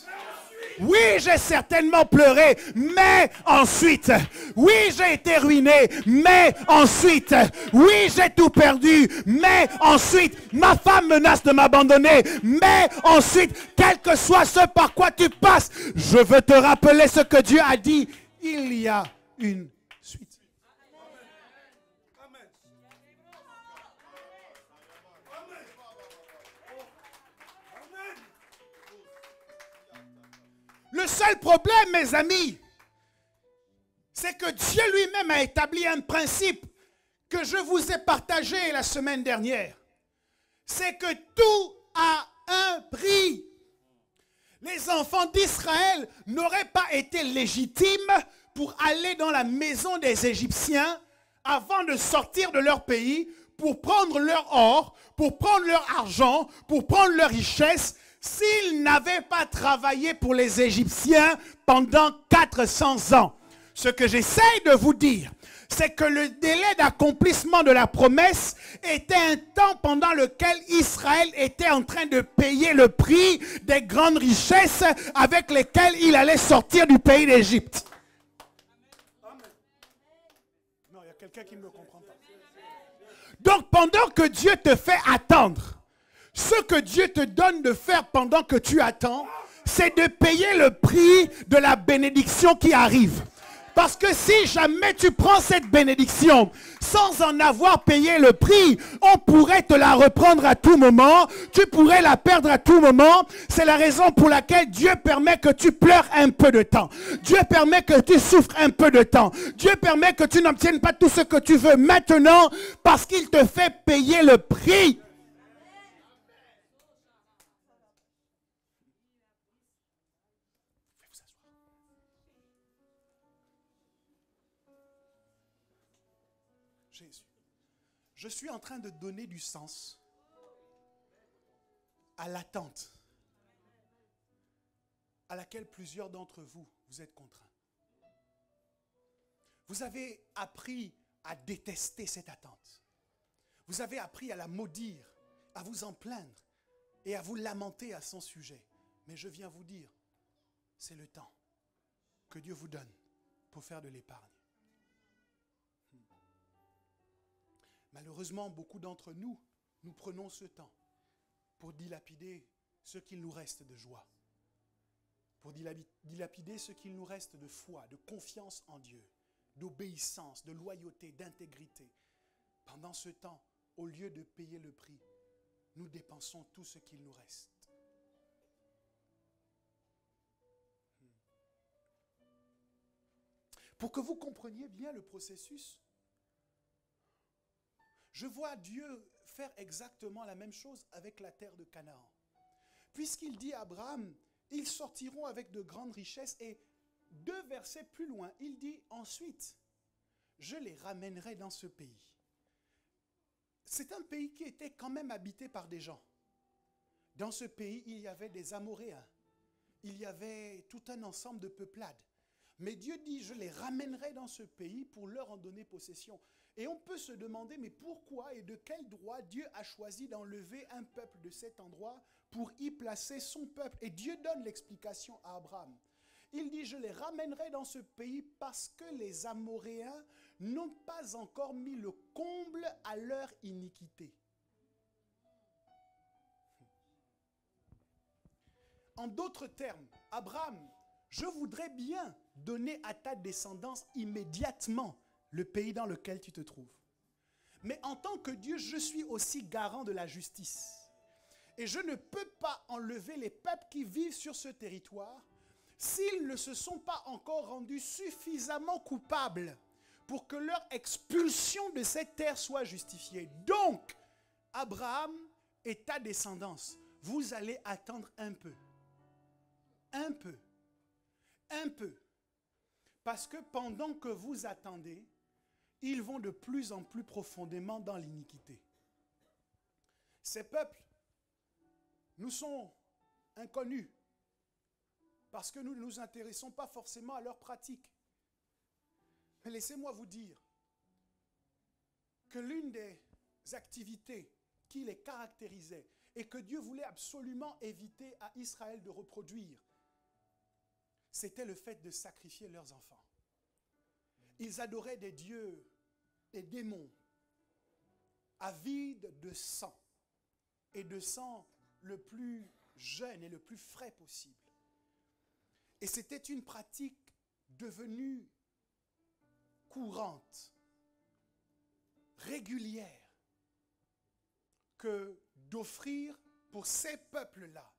Oui, j'ai certainement pleuré, mais ensuite. Oui, j'ai été ruiné, mais ensuite. Oui, j'ai tout perdu, mais ensuite. Ma femme menace de m'abandonner, mais ensuite. Quel que soit ce par quoi tu passes, je veux te rappeler ce que Dieu a dit. Il y a une suite. Le seul problème, mes amis, c'est que Dieu lui-même a établi un principe que je vous ai partagé la semaine dernière. C'est que tout a un prix. Les enfants d'Israël n'auraient pas été légitimes pour aller dans la maison des Égyptiens avant de sortir de leur pays pour prendre leur or, pour prendre leur argent, pour prendre leur richesse, s'ils n'avaient pas travaillé pour les Égyptiens pendant 400 ans. Ce que j'essaye de vous dire, c'est que le délai d'accomplissement de la promesse était un temps pendant lequel Israël était en train de payer le prix des grandes richesses avec lesquelles il allait sortir du pays d'Égypte. Non, il y a quelqu'un qui ne me comprend pas. Donc pendant que Dieu te fait attendre, ce que Dieu te donne de faire pendant que tu attends, c'est de payer le prix de la bénédiction qui arrive. Parce que si jamais tu prends cette bénédiction sans en avoir payé le prix, on pourrait te la reprendre à tout moment, tu pourrais la perdre à tout moment. C'est la raison pour laquelle Dieu permet que tu pleures un peu de temps. Dieu permet que tu souffres un peu de temps. Dieu permet que tu n'obtiennes pas tout ce que tu veux maintenant parce qu'il te fait payer le prix. Jésus. Je suis en train de donner du sens à l'attente à laquelle plusieurs d'entre vous, vous êtes contraints. Vous avez appris à détester cette attente. Vous avez appris à la maudire, à vous en plaindre et à vous lamenter à son sujet. Mais je viens vous dire, c'est le temps que Dieu vous donne pour faire de l'épargne. Malheureusement, beaucoup d'entre nous, nous prenons ce temps pour dilapider ce qu'il nous reste de joie, pour dilapider ce qu'il nous reste de foi, de confiance en Dieu, d'obéissance, de loyauté, d'intégrité. Pendant ce temps, au lieu de payer le prix, nous dépensons tout ce qu'il nous reste. Pour que vous compreniez bien le processus, je vois Dieu faire exactement la même chose avec la terre de Canaan. Puisqu'il dit à Abraham, ils sortiront avec de grandes richesses, et 2 versets plus loin, il dit ensuite, je les ramènerai dans ce pays. C'est un pays qui était quand même habité par des gens. Dans ce pays, il y avait des Amoréens. Il y avait tout un ensemble de peuplades. Mais Dieu dit, je les ramènerai dans ce pays pour leur en donner possession. Et on peut se demander, mais pourquoi et de quel droit Dieu a choisi d'enlever un peuple de cet endroit pour y placer son peuple? Et Dieu donne l'explication à Abraham. Il dit, je les ramènerai dans ce pays parce que les Amoréens n'ont pas encore mis le comble à leur iniquité. En d'autres termes, Abraham, je voudrais bien donner à ta descendance immédiatement le pays dans lequel tu te trouves. Mais en tant que Dieu, je suis aussi garant de la justice. Et je ne peux pas enlever les peuples qui vivent sur ce territoire s'ils ne se sont pas encore rendus suffisamment coupables pour que leur expulsion de cette terre soit justifiée. Donc, Abraham et ta descendance, vous allez attendre un peu. Un peu. Un peu. Parce que pendant que vous attendez, ils vont de plus en plus profondément dans l'iniquité. Ces peuples nous sont inconnus parce que nous ne nous intéressons pas forcément à leurs pratiques. Mais laissez-moi vous dire que l'une des activités qui les caractérisait et que Dieu voulait absolument éviter à Israël de reproduire, c'était le fait de sacrifier leurs enfants. Ils adoraient des dieux, des démons, avides de sang, et de sang le plus jeune et le plus frais possible. Et c'était une pratique devenue courante, régulière, que d'offrir pour ces peuples-là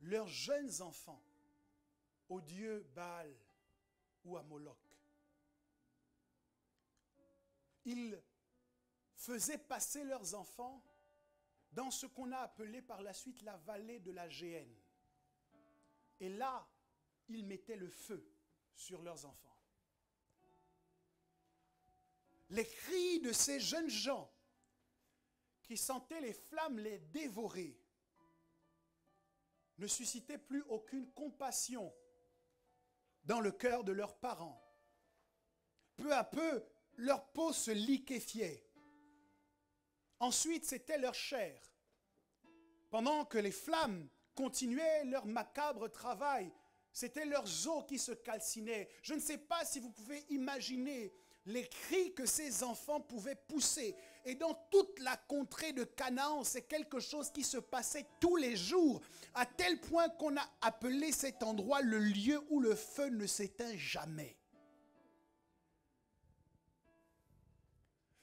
leurs jeunes enfants au dieu Baal ou à Moloch. Ils faisaient passer leurs enfants dans ce qu'on a appelé par la suite la vallée de la Géhenne. Et là, ils mettaient le feu sur leurs enfants. Les cris de ces jeunes gens qui sentaient les flammes les dévorer ne suscitaient plus aucune compassion dans le cœur de leurs parents. Peu à peu, leur peau se liquéfiait. Ensuite, c'était leur chair. Pendant que les flammes continuaient leur macabre travail, c'était leurs os qui se calcinaient. Je ne sais pas si vous pouvez imaginer les cris que ces enfants pouvaient pousser. Et dans toute la contrée de Canaan, c'est quelque chose qui se passait tous les jours, à tel point qu'on a appelé cet endroit le lieu où le feu ne s'éteint jamais.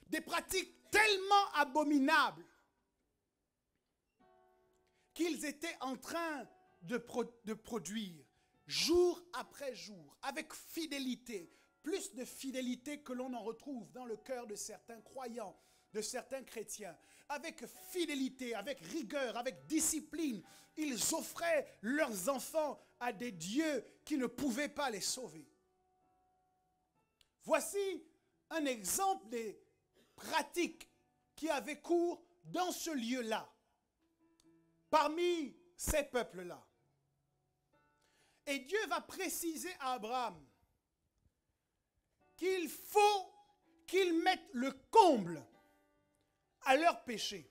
Des pratiques tellement abominables qu'ils étaient en train de produire jour après jour, avec fidélité, plus de fidélité que l'on en retrouve dans le cœur de certains croyants, de certains chrétiens. Avec fidélité, avec rigueur, avec discipline, ils offraient leurs enfants à des dieux qui ne pouvaient pas les sauver. Voici un exemple des pratiques qui avaient cours dans ce lieu-là, parmi ces peuples-là. Et Dieu va préciser à Abraham qu'il faut qu'ils mettent le comble à leur péché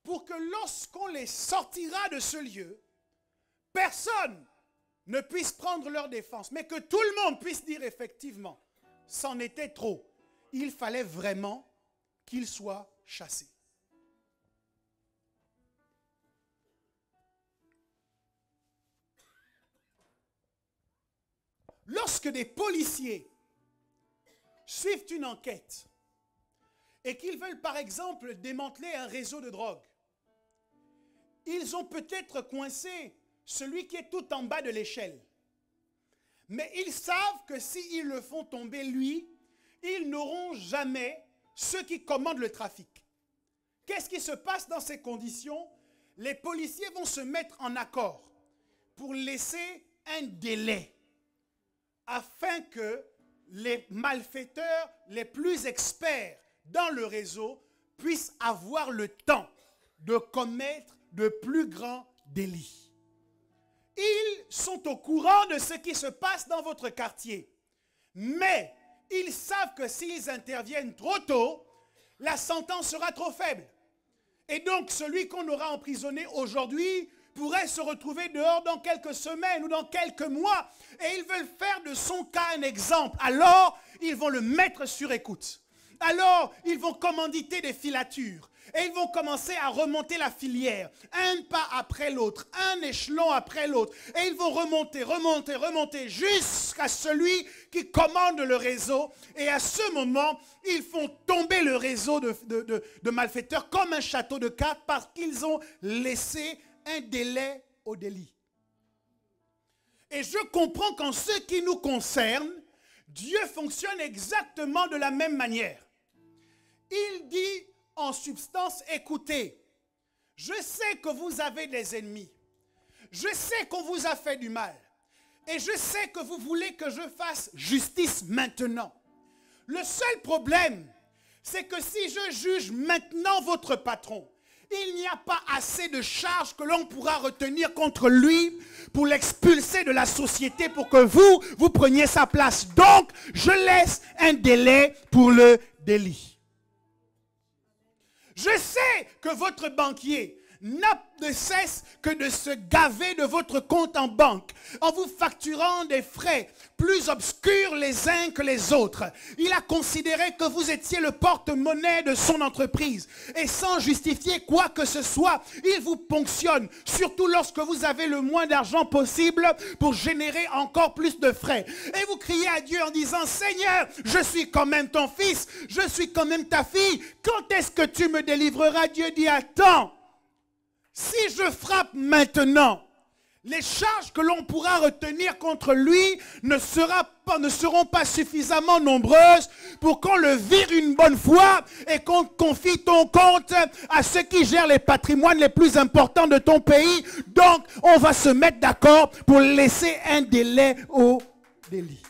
pour que lorsqu'on les sortira de ce lieu, personne ne puisse prendre leur défense, mais que tout le monde puisse dire effectivement, c'en était trop. Il fallait vraiment qu'ils soient chassés. Lorsque des policiers suivent une enquête et qu'ils veulent par exemple démanteler un réseau de drogue, ils ont peut-être coincé celui qui est tout en bas de l'échelle. Mais ils savent que s'ils le font tomber lui, ils n'auront jamais ceux qui commandent le trafic. Qu'est-ce qui se passe dans ces conditions? Les policiers vont se mettre en accord pour laisser un délai afin que les malfaiteurs les plus experts dans le réseau puissent avoir le temps de commettre de plus grand délit. Ils sont au courant de ce qui se passe dans votre quartier. Mais ils savent que s'ils interviennent trop tôt, la sentence sera trop faible. Et donc celui qu'on aura emprisonné aujourd'hui pourrait se retrouver dehors dans quelques semaines ou dans quelques mois. Et ils veulent faire de son cas un exemple. Alors, ils vont le mettre sur écoute. Alors, ils vont commanditer des filatures. Et ils vont commencer à remonter la filière, un pas après l'autre, un échelon après l'autre. Et ils vont remonter jusqu'à celui qui commande le réseau. Et à ce moment, ils font tomber le réseau de malfaiteurs comme un château de cartes parce qu'ils ont laissé un délai au délit. Et je comprends qu'en ce qui nous concerne, Dieu fonctionne exactement de la même manière. Il dit en substance, écoutez, je sais que vous avez des ennemis. Je sais qu'on vous a fait du mal. Et je sais que vous voulez que je fasse justice maintenant. Le seul problème, c'est que si je juge maintenant votre patron, il n'y a pas assez de charges que l'on pourra retenir contre lui pour l'expulser de la société pour que vous preniez sa place. Donc, je laisse un délai pour le délit. Je sais que votre banquier n'a de cesse que de se gaver de votre compte en banque en vous facturant des frais plus obscurs les uns que les autres. Il a considéré que vous étiez le porte-monnaie de son entreprise et sans justifier quoi que ce soit, il vous ponctionne, surtout lorsque vous avez le moins d'argent possible pour générer encore plus de frais. Et vous criez à Dieu en disant, Seigneur, je suis quand même ton fils, je suis quand même ta fille, quand est-ce que tu me délivreras? Dieu dit, attends. Si je frappe maintenant, les charges que l'on pourra retenir contre lui ne seront pas suffisamment nombreuses pour qu'on le vire une bonne fois et qu'on confie ton compte à ceux qui gèrent les patrimoines les plus importants de ton pays. Donc, on va se mettre d'accord pour laisser un délai au délit.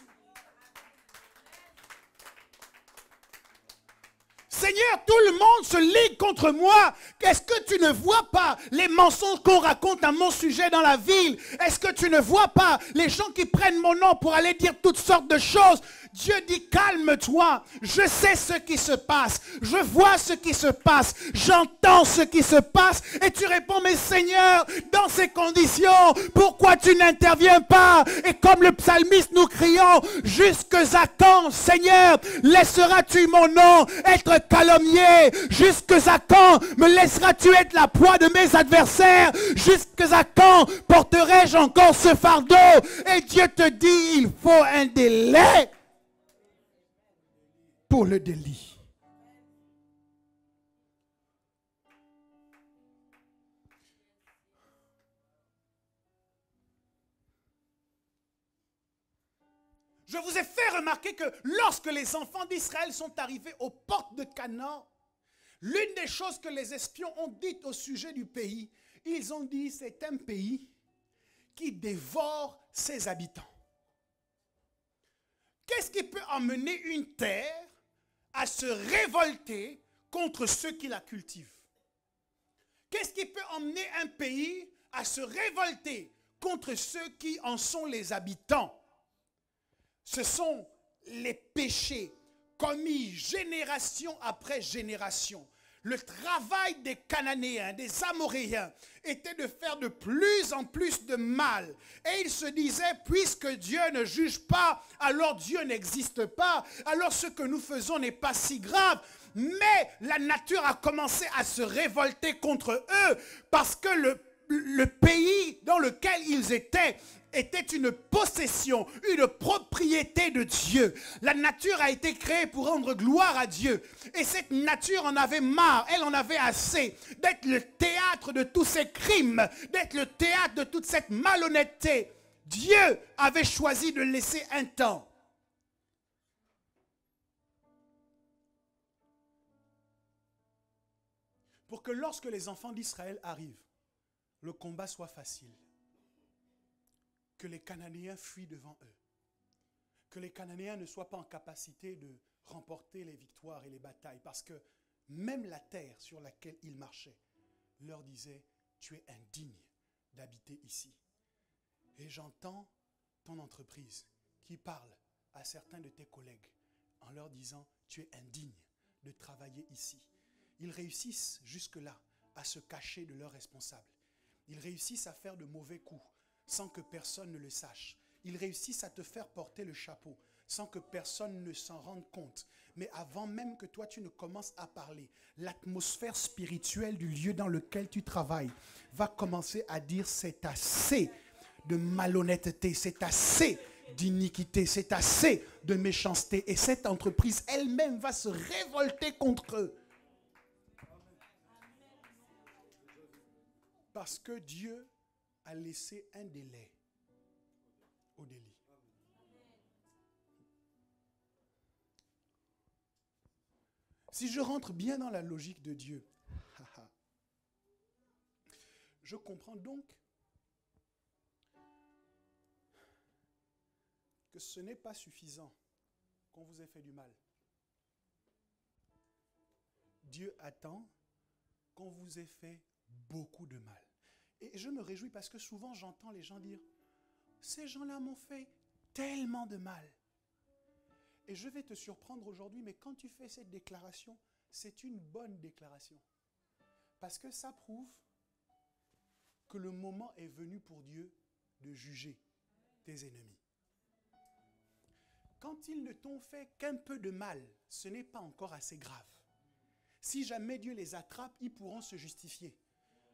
Seigneur, tout le monde se ligue contre moi. Est-ce que tu ne vois pas les mensonges qu'on raconte à mon sujet dans la ville? Est-ce que tu ne vois pas les gens qui prennent mon nom pour aller dire toutes sortes de choses? Dieu dit, calme-toi. Je sais ce qui se passe. Je vois ce qui se passe. J'entends ce qui se passe. Et tu réponds, mais Seigneur, dans ces conditions, pourquoi tu n'interviens pas? Et comme le psalmiste, nous crions, jusque à quand, Seigneur, laisseras-tu mon nom être calomnié? Jusque à quand me laisseras-tu être la proie de mes adversaires? Jusque à quand porterai-je encore ce fardeau? Et Dieu te dit, il faut un délai pour le délit. Je vous ai fait remarquer que lorsque les enfants d'Israël sont arrivés aux portes de Canaan, l'une des choses que les espions ont dites au sujet du pays, ils ont dit, c'est un pays qui dévore ses habitants. Qu'est-ce qui peut emmener une terre à se révolter contre ceux qui la cultivent? Qu'est-ce qui peut emmener un pays à se révolter contre ceux qui en sont les habitants? Ce sont les péchés commis génération après génération. Le travail des Cananéens, des Amoréens, était de faire de plus en plus de mal. Et ils se disaient, puisque Dieu ne juge pas, alors Dieu n'existe pas. Alors ce que nous faisons n'est pas si grave. Mais la nature a commencé à se révolter contre eux parce que le pays dans lequel ils étaient était une possession, une propriété de Dieu. La nature a été créée pour rendre gloire à Dieu. Et cette nature en avait marre, elle en avait assez d'être le théâtre de tous ces crimes, d'être le théâtre de toute cette malhonnêteté. Dieu avait choisi de laisser un temps. Pour que lorsque les enfants d'Israël arrivent, le combat soit facile. Que les Cananéens fuient devant eux. Que les Cananéens ne soient pas en capacité de remporter les victoires et les batailles. Parce que même la terre sur laquelle ils marchaient leur disait, tu es indigne d'habiter ici. Et j'entends ton entreprise qui parle à certains de tes collègues en leur disant, tu es indigne de travailler ici. Ils réussissent jusque-là à se cacher de leurs responsables. Ils réussissent à faire de mauvais coups sans que personne ne le sache. Ils réussissent à te faire porter le chapeau sans que personne ne s'en rende compte. Mais avant même que toi tu ne commences à parler, l'atmosphère spirituelle du lieu dans lequel tu travailles va commencer à dire c'est assez de malhonnêteté, c'est assez d'iniquité, c'est assez de méchanceté. Et cette entreprise elle-même va se révolter contre eux. Parce que Dieu a laissé un délai au délit. Si je rentre bien dans la logique de Dieu, je comprends donc que ce n'est pas suffisant qu'on vous ait fait du mal. Dieu attend qu'on vous ait fait beaucoup de mal. Et je me réjouis parce que souvent j'entends les gens dire « Ces gens-là m'ont fait tellement de mal ». Et je vais te surprendre aujourd'hui, mais quand tu fais cette déclaration, c'est une bonne déclaration. Parce que ça prouve que le moment est venu pour Dieu de juger tes ennemis. Quand ils ne t'ont fait qu'un peu de mal, ce n'est pas encore assez grave. Si jamais Dieu les attrape, ils pourront se justifier.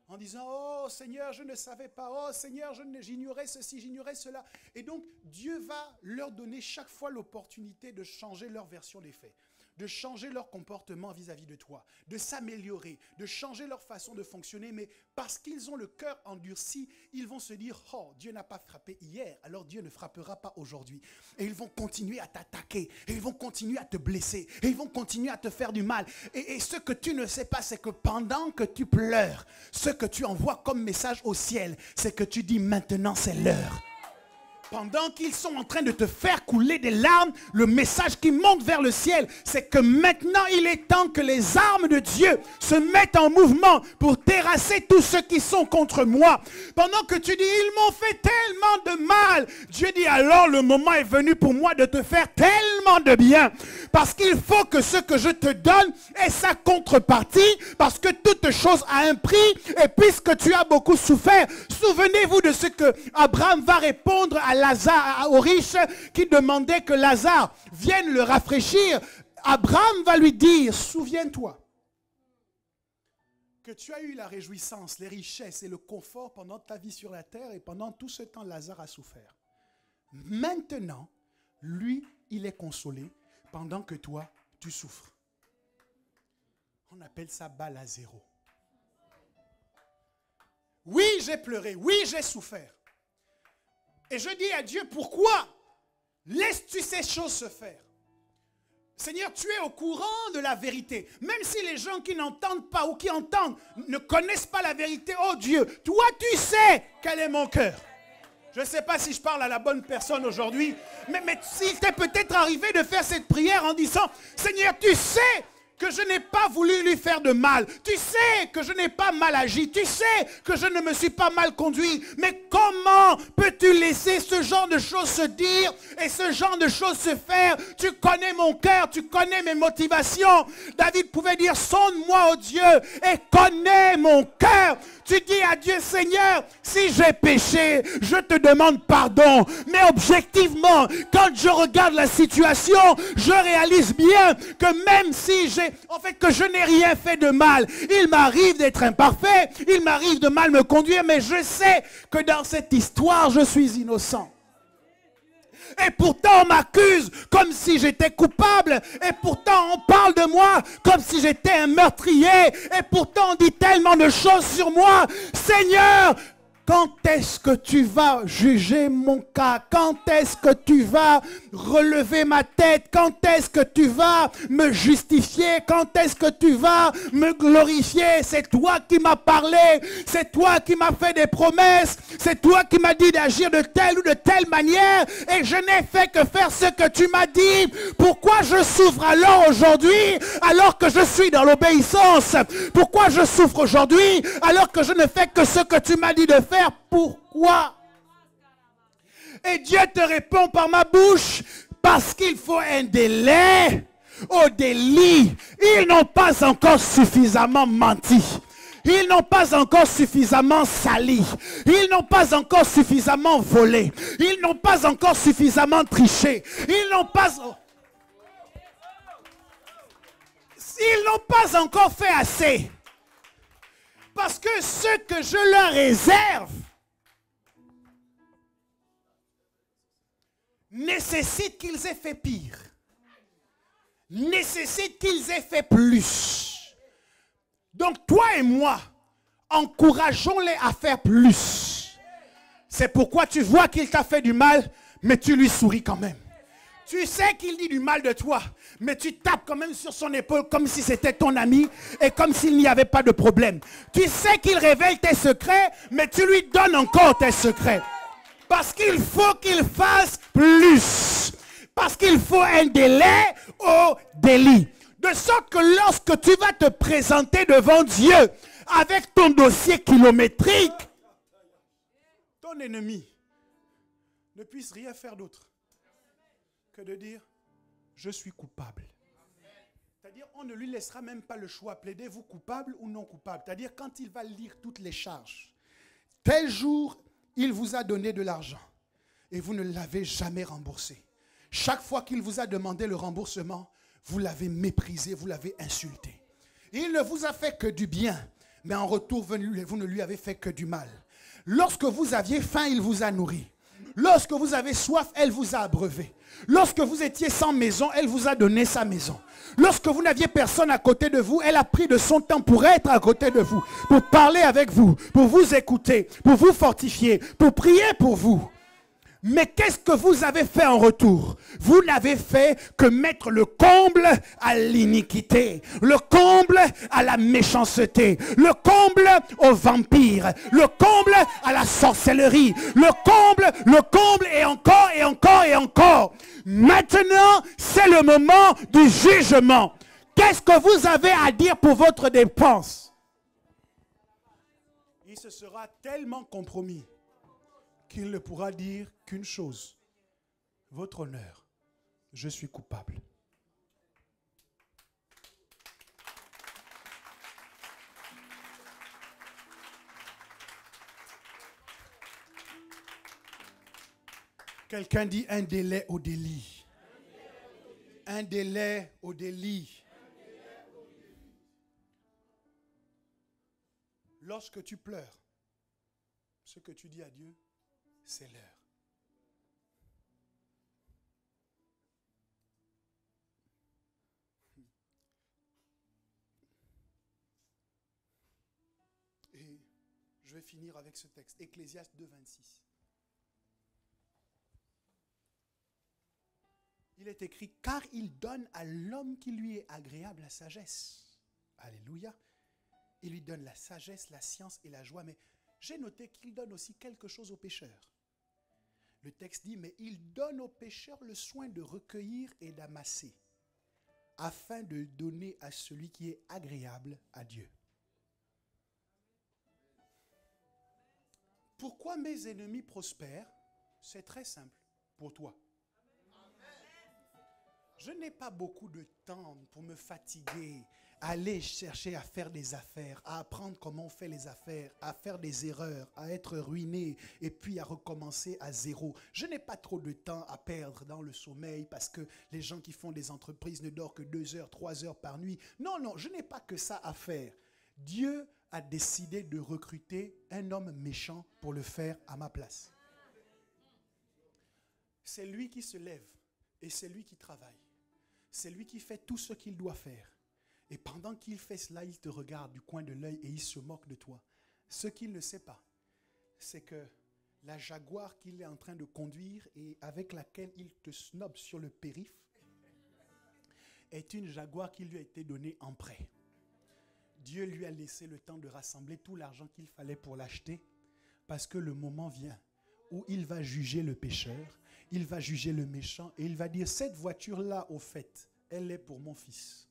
En disant, oh Seigneur, je ne savais pas, oh Seigneur, j'ignorais ceci, j'ignorais cela. Et donc, Dieu va leur donner chaque fois l'opportunité de changer leur version des faits, de changer leur comportement vis-à-vis de toi, de s'améliorer, de changer leur façon de fonctionner. Mais parce qu'ils ont le cœur endurci, ils vont se dire, oh, Dieu n'a pas frappé hier, alors Dieu ne frappera pas aujourd'hui. Et ils vont continuer à t'attaquer, et ils vont continuer à te blesser, et ils vont continuer à te faire du mal. Et ce que tu ne sais pas, c'est que pendant que tu pleures, ce que tu envoies comme message au ciel, c'est que tu dis maintenant c'est l'heure. Pendant qu'ils sont en train de te faire couler des larmes, le message qui monte vers le ciel, c'est que maintenant il est temps que les armes de Dieu se mettent en mouvement pour terrasser tous ceux qui sont contre moi. Pendant que tu dis, ils m'ont fait tellement de mal, Dieu dit, alors le moment est venu pour moi de te faire tellement de bien. Parce qu'il faut que ce que je te donne ait sa contrepartie, parce que toute chose a un prix, et puisque tu as beaucoup souffert, souvenez-vous de ce que Abraham va répondre à Lazare, aux riches qui demandaient que Lazare vienne le rafraîchir. Abraham va lui dire, souviens-toi que tu as eu la réjouissance, les richesses et le confort pendant ta vie sur la terre et pendant tout ce temps Lazare a souffert. Maintenant, lui, il est consolé pendant que toi, tu souffres. On appelle ça balle à zéro. Oui, j'ai pleuré, oui, j'ai souffert. Et je dis à Dieu, pourquoi laisses-tu ces choses se faire? Seigneur, tu es au courant de la vérité. Même si les gens qui n'entendent pas ou qui entendent ne connaissent pas la vérité, oh Dieu, toi tu sais quel est mon cœur. Je ne sais pas si je parle à la bonne personne aujourd'hui, mais s'il t'est peut-être arrivé de faire cette prière en disant, Seigneur, tu sais que je n'ai pas voulu lui faire de mal. Tu sais que je n'ai pas mal agi. Tu sais que je ne me suis pas mal conduit. Mais comment peux-tu laisser ce genre de choses se dire et ce genre de choses se faire? Tu connais mon cœur, tu connais mes motivations. David pouvait dire, sonde-moi, ô Dieu, et connais mon cœur. Tu dis à Dieu, Seigneur, si j'ai péché, je te demande pardon. Mais objectivement, quand je regarde la situation, je réalise bien que même si que je n'ai rien fait de mal, il m'arrive d'être imparfait, il m'arrive de mal me conduire, mais je sais que dans cette histoire, je suis innocent. Et pourtant on m'accuse comme si j'étais coupable. Et pourtant on parle de moi comme si j'étais un meurtrier. Et pourtant on dit tellement de choses sur moi. Seigneur, Quand est-ce que tu vas juger mon cas? Quand est-ce que tu vas relever ma tête? Quand est-ce que tu vas me justifier? Quand est-ce que tu vas me glorifier? C'est toi qui m'as parlé. C'est toi qui m'as fait des promesses. C'est toi qui m'as dit d'agir de telle ou de telle manière. Et je n'ai fait que faire ce que tu m'as dit. Pourquoi je souffre alors aujourd'hui alors que je suis dans l'obéissance? Pourquoi je souffre aujourd'hui alors que je ne fais que ce que tu m'as dit de faire? Pourquoi? Et Dieu te répond par ma bouche, parce qu'il faut un délai au délit. Ils n'ont pas encore suffisamment menti. Ils n'ont pas encore suffisamment sali. Ils n'ont pas encore suffisamment volé. Ils n'ont pas encore suffisamment triché. Ils n'ont pas encore fait assez. Parce que ce que je leur réserve nécessite qu'ils aient fait pire. Nécessite qu'ils aient fait plus. Donc toi et moi, encourageons-les à faire plus. C'est pourquoi tu vois qu'il t'a fait du mal, mais tu lui souris quand même. Tu sais qu'il dit du mal de toi, mais tu tapes quand même sur son épaule comme si c'était ton ami et comme s'il n'y avait pas de problème. Tu sais qu'il révèle tes secrets, mais tu lui donnes encore tes secrets. Parce qu'il faut qu'il fasse plus. Parce qu'il faut un délai au délit. De sorte que lorsque tu vas te présenter devant Dieu avec ton dossier kilométrique, ton ennemi ne puisse rien faire d'autre que de dire, je suis coupable. C'est-à-dire, on ne lui laissera même pas le choix. Plaidez-vous coupable ou non coupable. C'est-à-dire, quand il va lire toutes les charges, tel jour, il vous a donné de l'argent et vous ne l'avez jamais remboursé. Chaque fois qu'il vous a demandé le remboursement, vous l'avez méprisé, vous l'avez insulté. Il ne vous a fait que du bien, mais en retour, vous ne lui avez fait que du mal. Lorsque vous aviez faim, il vous a nourri. Lorsque vous avez soif, elle vous a abreuvé. Lorsque vous étiez sans maison, elle vous a donné sa maison. Lorsque vous n'aviez personne à côté de vous, elle a pris de son temps pour être à côté de vous, pour parler avec vous, pour vous écouter, pour vous fortifier, pour prier pour vous. Mais qu'est-ce que vous avez fait en retour? Vous n'avez fait que mettre le comble à l'iniquité, le comble à la méchanceté, le comble aux vampires, le comble à la sorcellerie, le comble et encore et encore et encore. Maintenant, c'est le moment du jugement. Qu'est-ce que vous avez à dire pour votre dépense? Il se sera tellement compromis qu'il ne pourra dire qu'une chose. Votre honneur, je suis coupable. Quelqu'un dit un délai au délit. Un délai au délit. Lorsque tu pleures, ce que tu dis à Dieu, c'est l'heure. Et je vais finir avec ce texte, Ecclésiaste 2, 26. Il est écrit, car il donne à l'homme qui lui est agréable la sagesse. Alléluia. Il lui donne la sagesse, la science et la joie. Mais j'ai noté qu'il donne aussi quelque chose aux pécheurs. Le texte dit, mais il donne aux pécheurs le soin de recueillir et d'amasser, afin de donner à celui qui est agréable à Dieu. Pourquoi mes ennemis prospèrent? C'est très simple pour toi. Je n'ai pas beaucoup de temps pour me fatiguer, à aller chercher à faire des affaires, à apprendre comment on fait les affaires, à faire des erreurs, à être ruiné et puis à recommencer à zéro. Je n'ai pas trop de temps à perdre dans le sommeil parce que les gens qui font des entreprises ne dorment que 2 heures, 3 heures par nuit. Non, je n'ai pas que ça à faire. Dieu a décidé de recruter un homme méchant pour le faire à ma place. C'est lui qui se lève et c'est lui qui travaille. C'est lui qui fait tout ce qu'il doit faire. Et pendant qu'il fait cela, il te regarde du coin de l'œil et il se moque de toi. Ce qu'il ne sait pas, c'est que la Jaguar qu'il est en train de conduire et avec laquelle il te snobe sur le périph' est une Jaguar qui lui a été donnée en prêt. Dieu lui a laissé le temps de rassembler tout l'argent qu'il fallait pour l'acheter parce que le moment vient où il va juger le pécheur, il va juger le méchant et il va dire, cette voiture-là, au fait, elle est pour mon fils.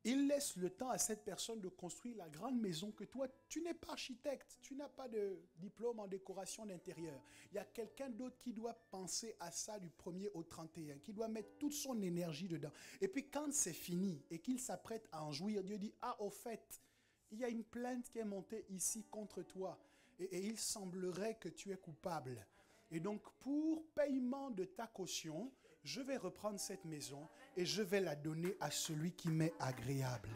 Il laisse le temps à cette personne de construire la grande maison que toi, tu n'es pas architecte, tu n'as pas de diplôme en décoration d'intérieur. Il y a quelqu'un d'autre qui doit penser à ça du 1er au 31, qui doit mettre toute son énergie dedans. Et puis quand c'est fini et qu'il s'apprête à en jouir, Dieu dit, ah au fait, il y a une plainte qui est montée ici contre toi et il semblerait que tu es coupable. Et donc pour paiement de ta caution, je vais reprendre cette maison et je vais la donner à celui qui m'est agréable.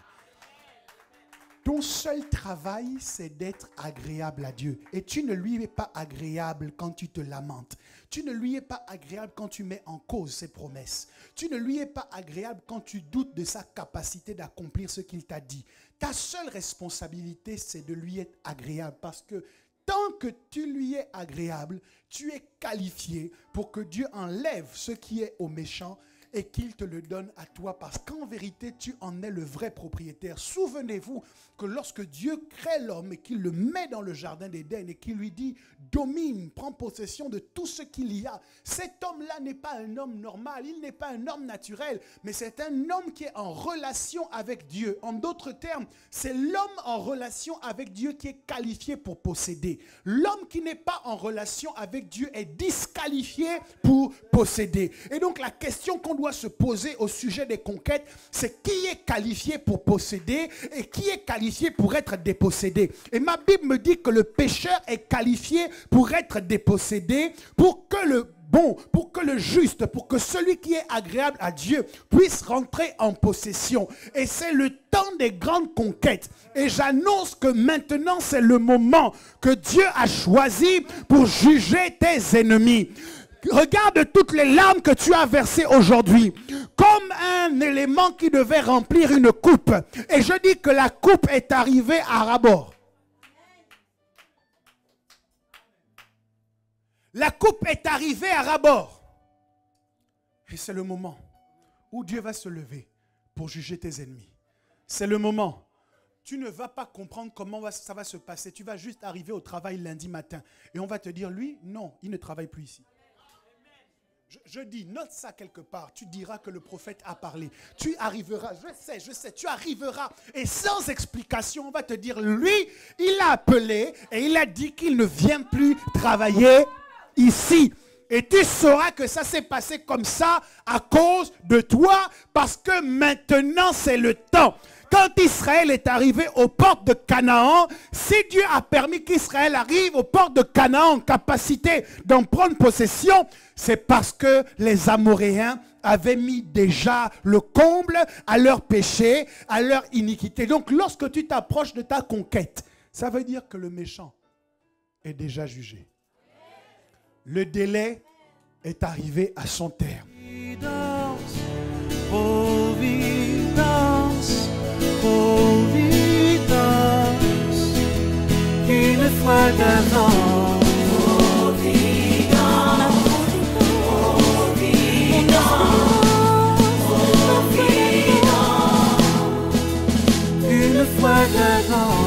Ton seul travail, c'est d'être agréable à Dieu. Et tu ne lui es pas agréable quand tu te lamentes. Tu ne lui es pas agréable quand tu mets en cause ses promesses. Tu ne lui es pas agréable quand tu doutes de sa capacité d'accomplir ce qu'il t'a dit. Ta seule responsabilité, c'est de lui être agréable parce que tant que tu lui es agréable, tu es qualifié pour que Dieu enlève ce qui est au méchant et qu'il te le donne à toi parce qu'en vérité, tu en es le vrai propriétaire. Souvenez-vous que lorsque Dieu crée l'homme et qu'il le met dans le jardin d'Éden et qu'il lui dit « domine, prends possession de tout ce qu'il y a », cet homme-là n'est pas un homme normal, il n'est pas un homme naturel, mais c'est un homme qui est en relation avec Dieu. En d'autres termes, c'est l'homme en relation avec Dieu qui est qualifié pour posséder. L'homme qui n'est pas en relation avec Dieu est disqualifié pour posséder. Et donc la question qu'on doit se poser au sujet des conquêtes, c'est qui est qualifié pour posséder et qui est qualifié pour être dépossédé. Et ma Bible me dit que le pécheur est qualifié pour être dépossédé, pour que le juste, pour que celui qui est agréable à Dieu puisse rentrer en possession. Et c'est le temps des grandes conquêtes. Et j'annonce que maintenant c'est le moment que Dieu a choisi pour juger tes ennemis. Regarde toutes les larmes que tu as versées aujourd'hui comme un élément qui devait remplir une coupe. Et je dis que la coupe est arrivée à ras-bord. La coupe est arrivée à ras-bord. Et c'est le moment où Dieu va se lever pour juger tes ennemis. C'est le moment. Tu ne vas pas comprendre comment ça va se passer. Tu vas juste arriver au travail lundi matin. Et on va te dire, lui, non, il ne travaille plus ici. Je dis, note ça quelque part. Tu diras que le prophète a parlé. Tu arriveras, je sais, tu arriveras. Et sans explication, on va te dire, lui, il a appelé et il a dit qu'il ne vient plus travailler ici. Et tu sauras que ça s'est passé comme ça à cause de toi parce que maintenant c'est le temps. Quand Israël est arrivé aux portes de Canaan, si Dieu a permis qu'Israël arrive aux portes de Canaan en capacité d'en prendre possession, c'est parce que les Amoréens avaient mis déjà le comble à leur péché, à leur iniquité. Donc lorsque tu t'approches de ta conquête, ça veut dire que le méchant est déjà jugé. Le délai est arrivé à son terme. Une fois d'avant, une fois d'avant.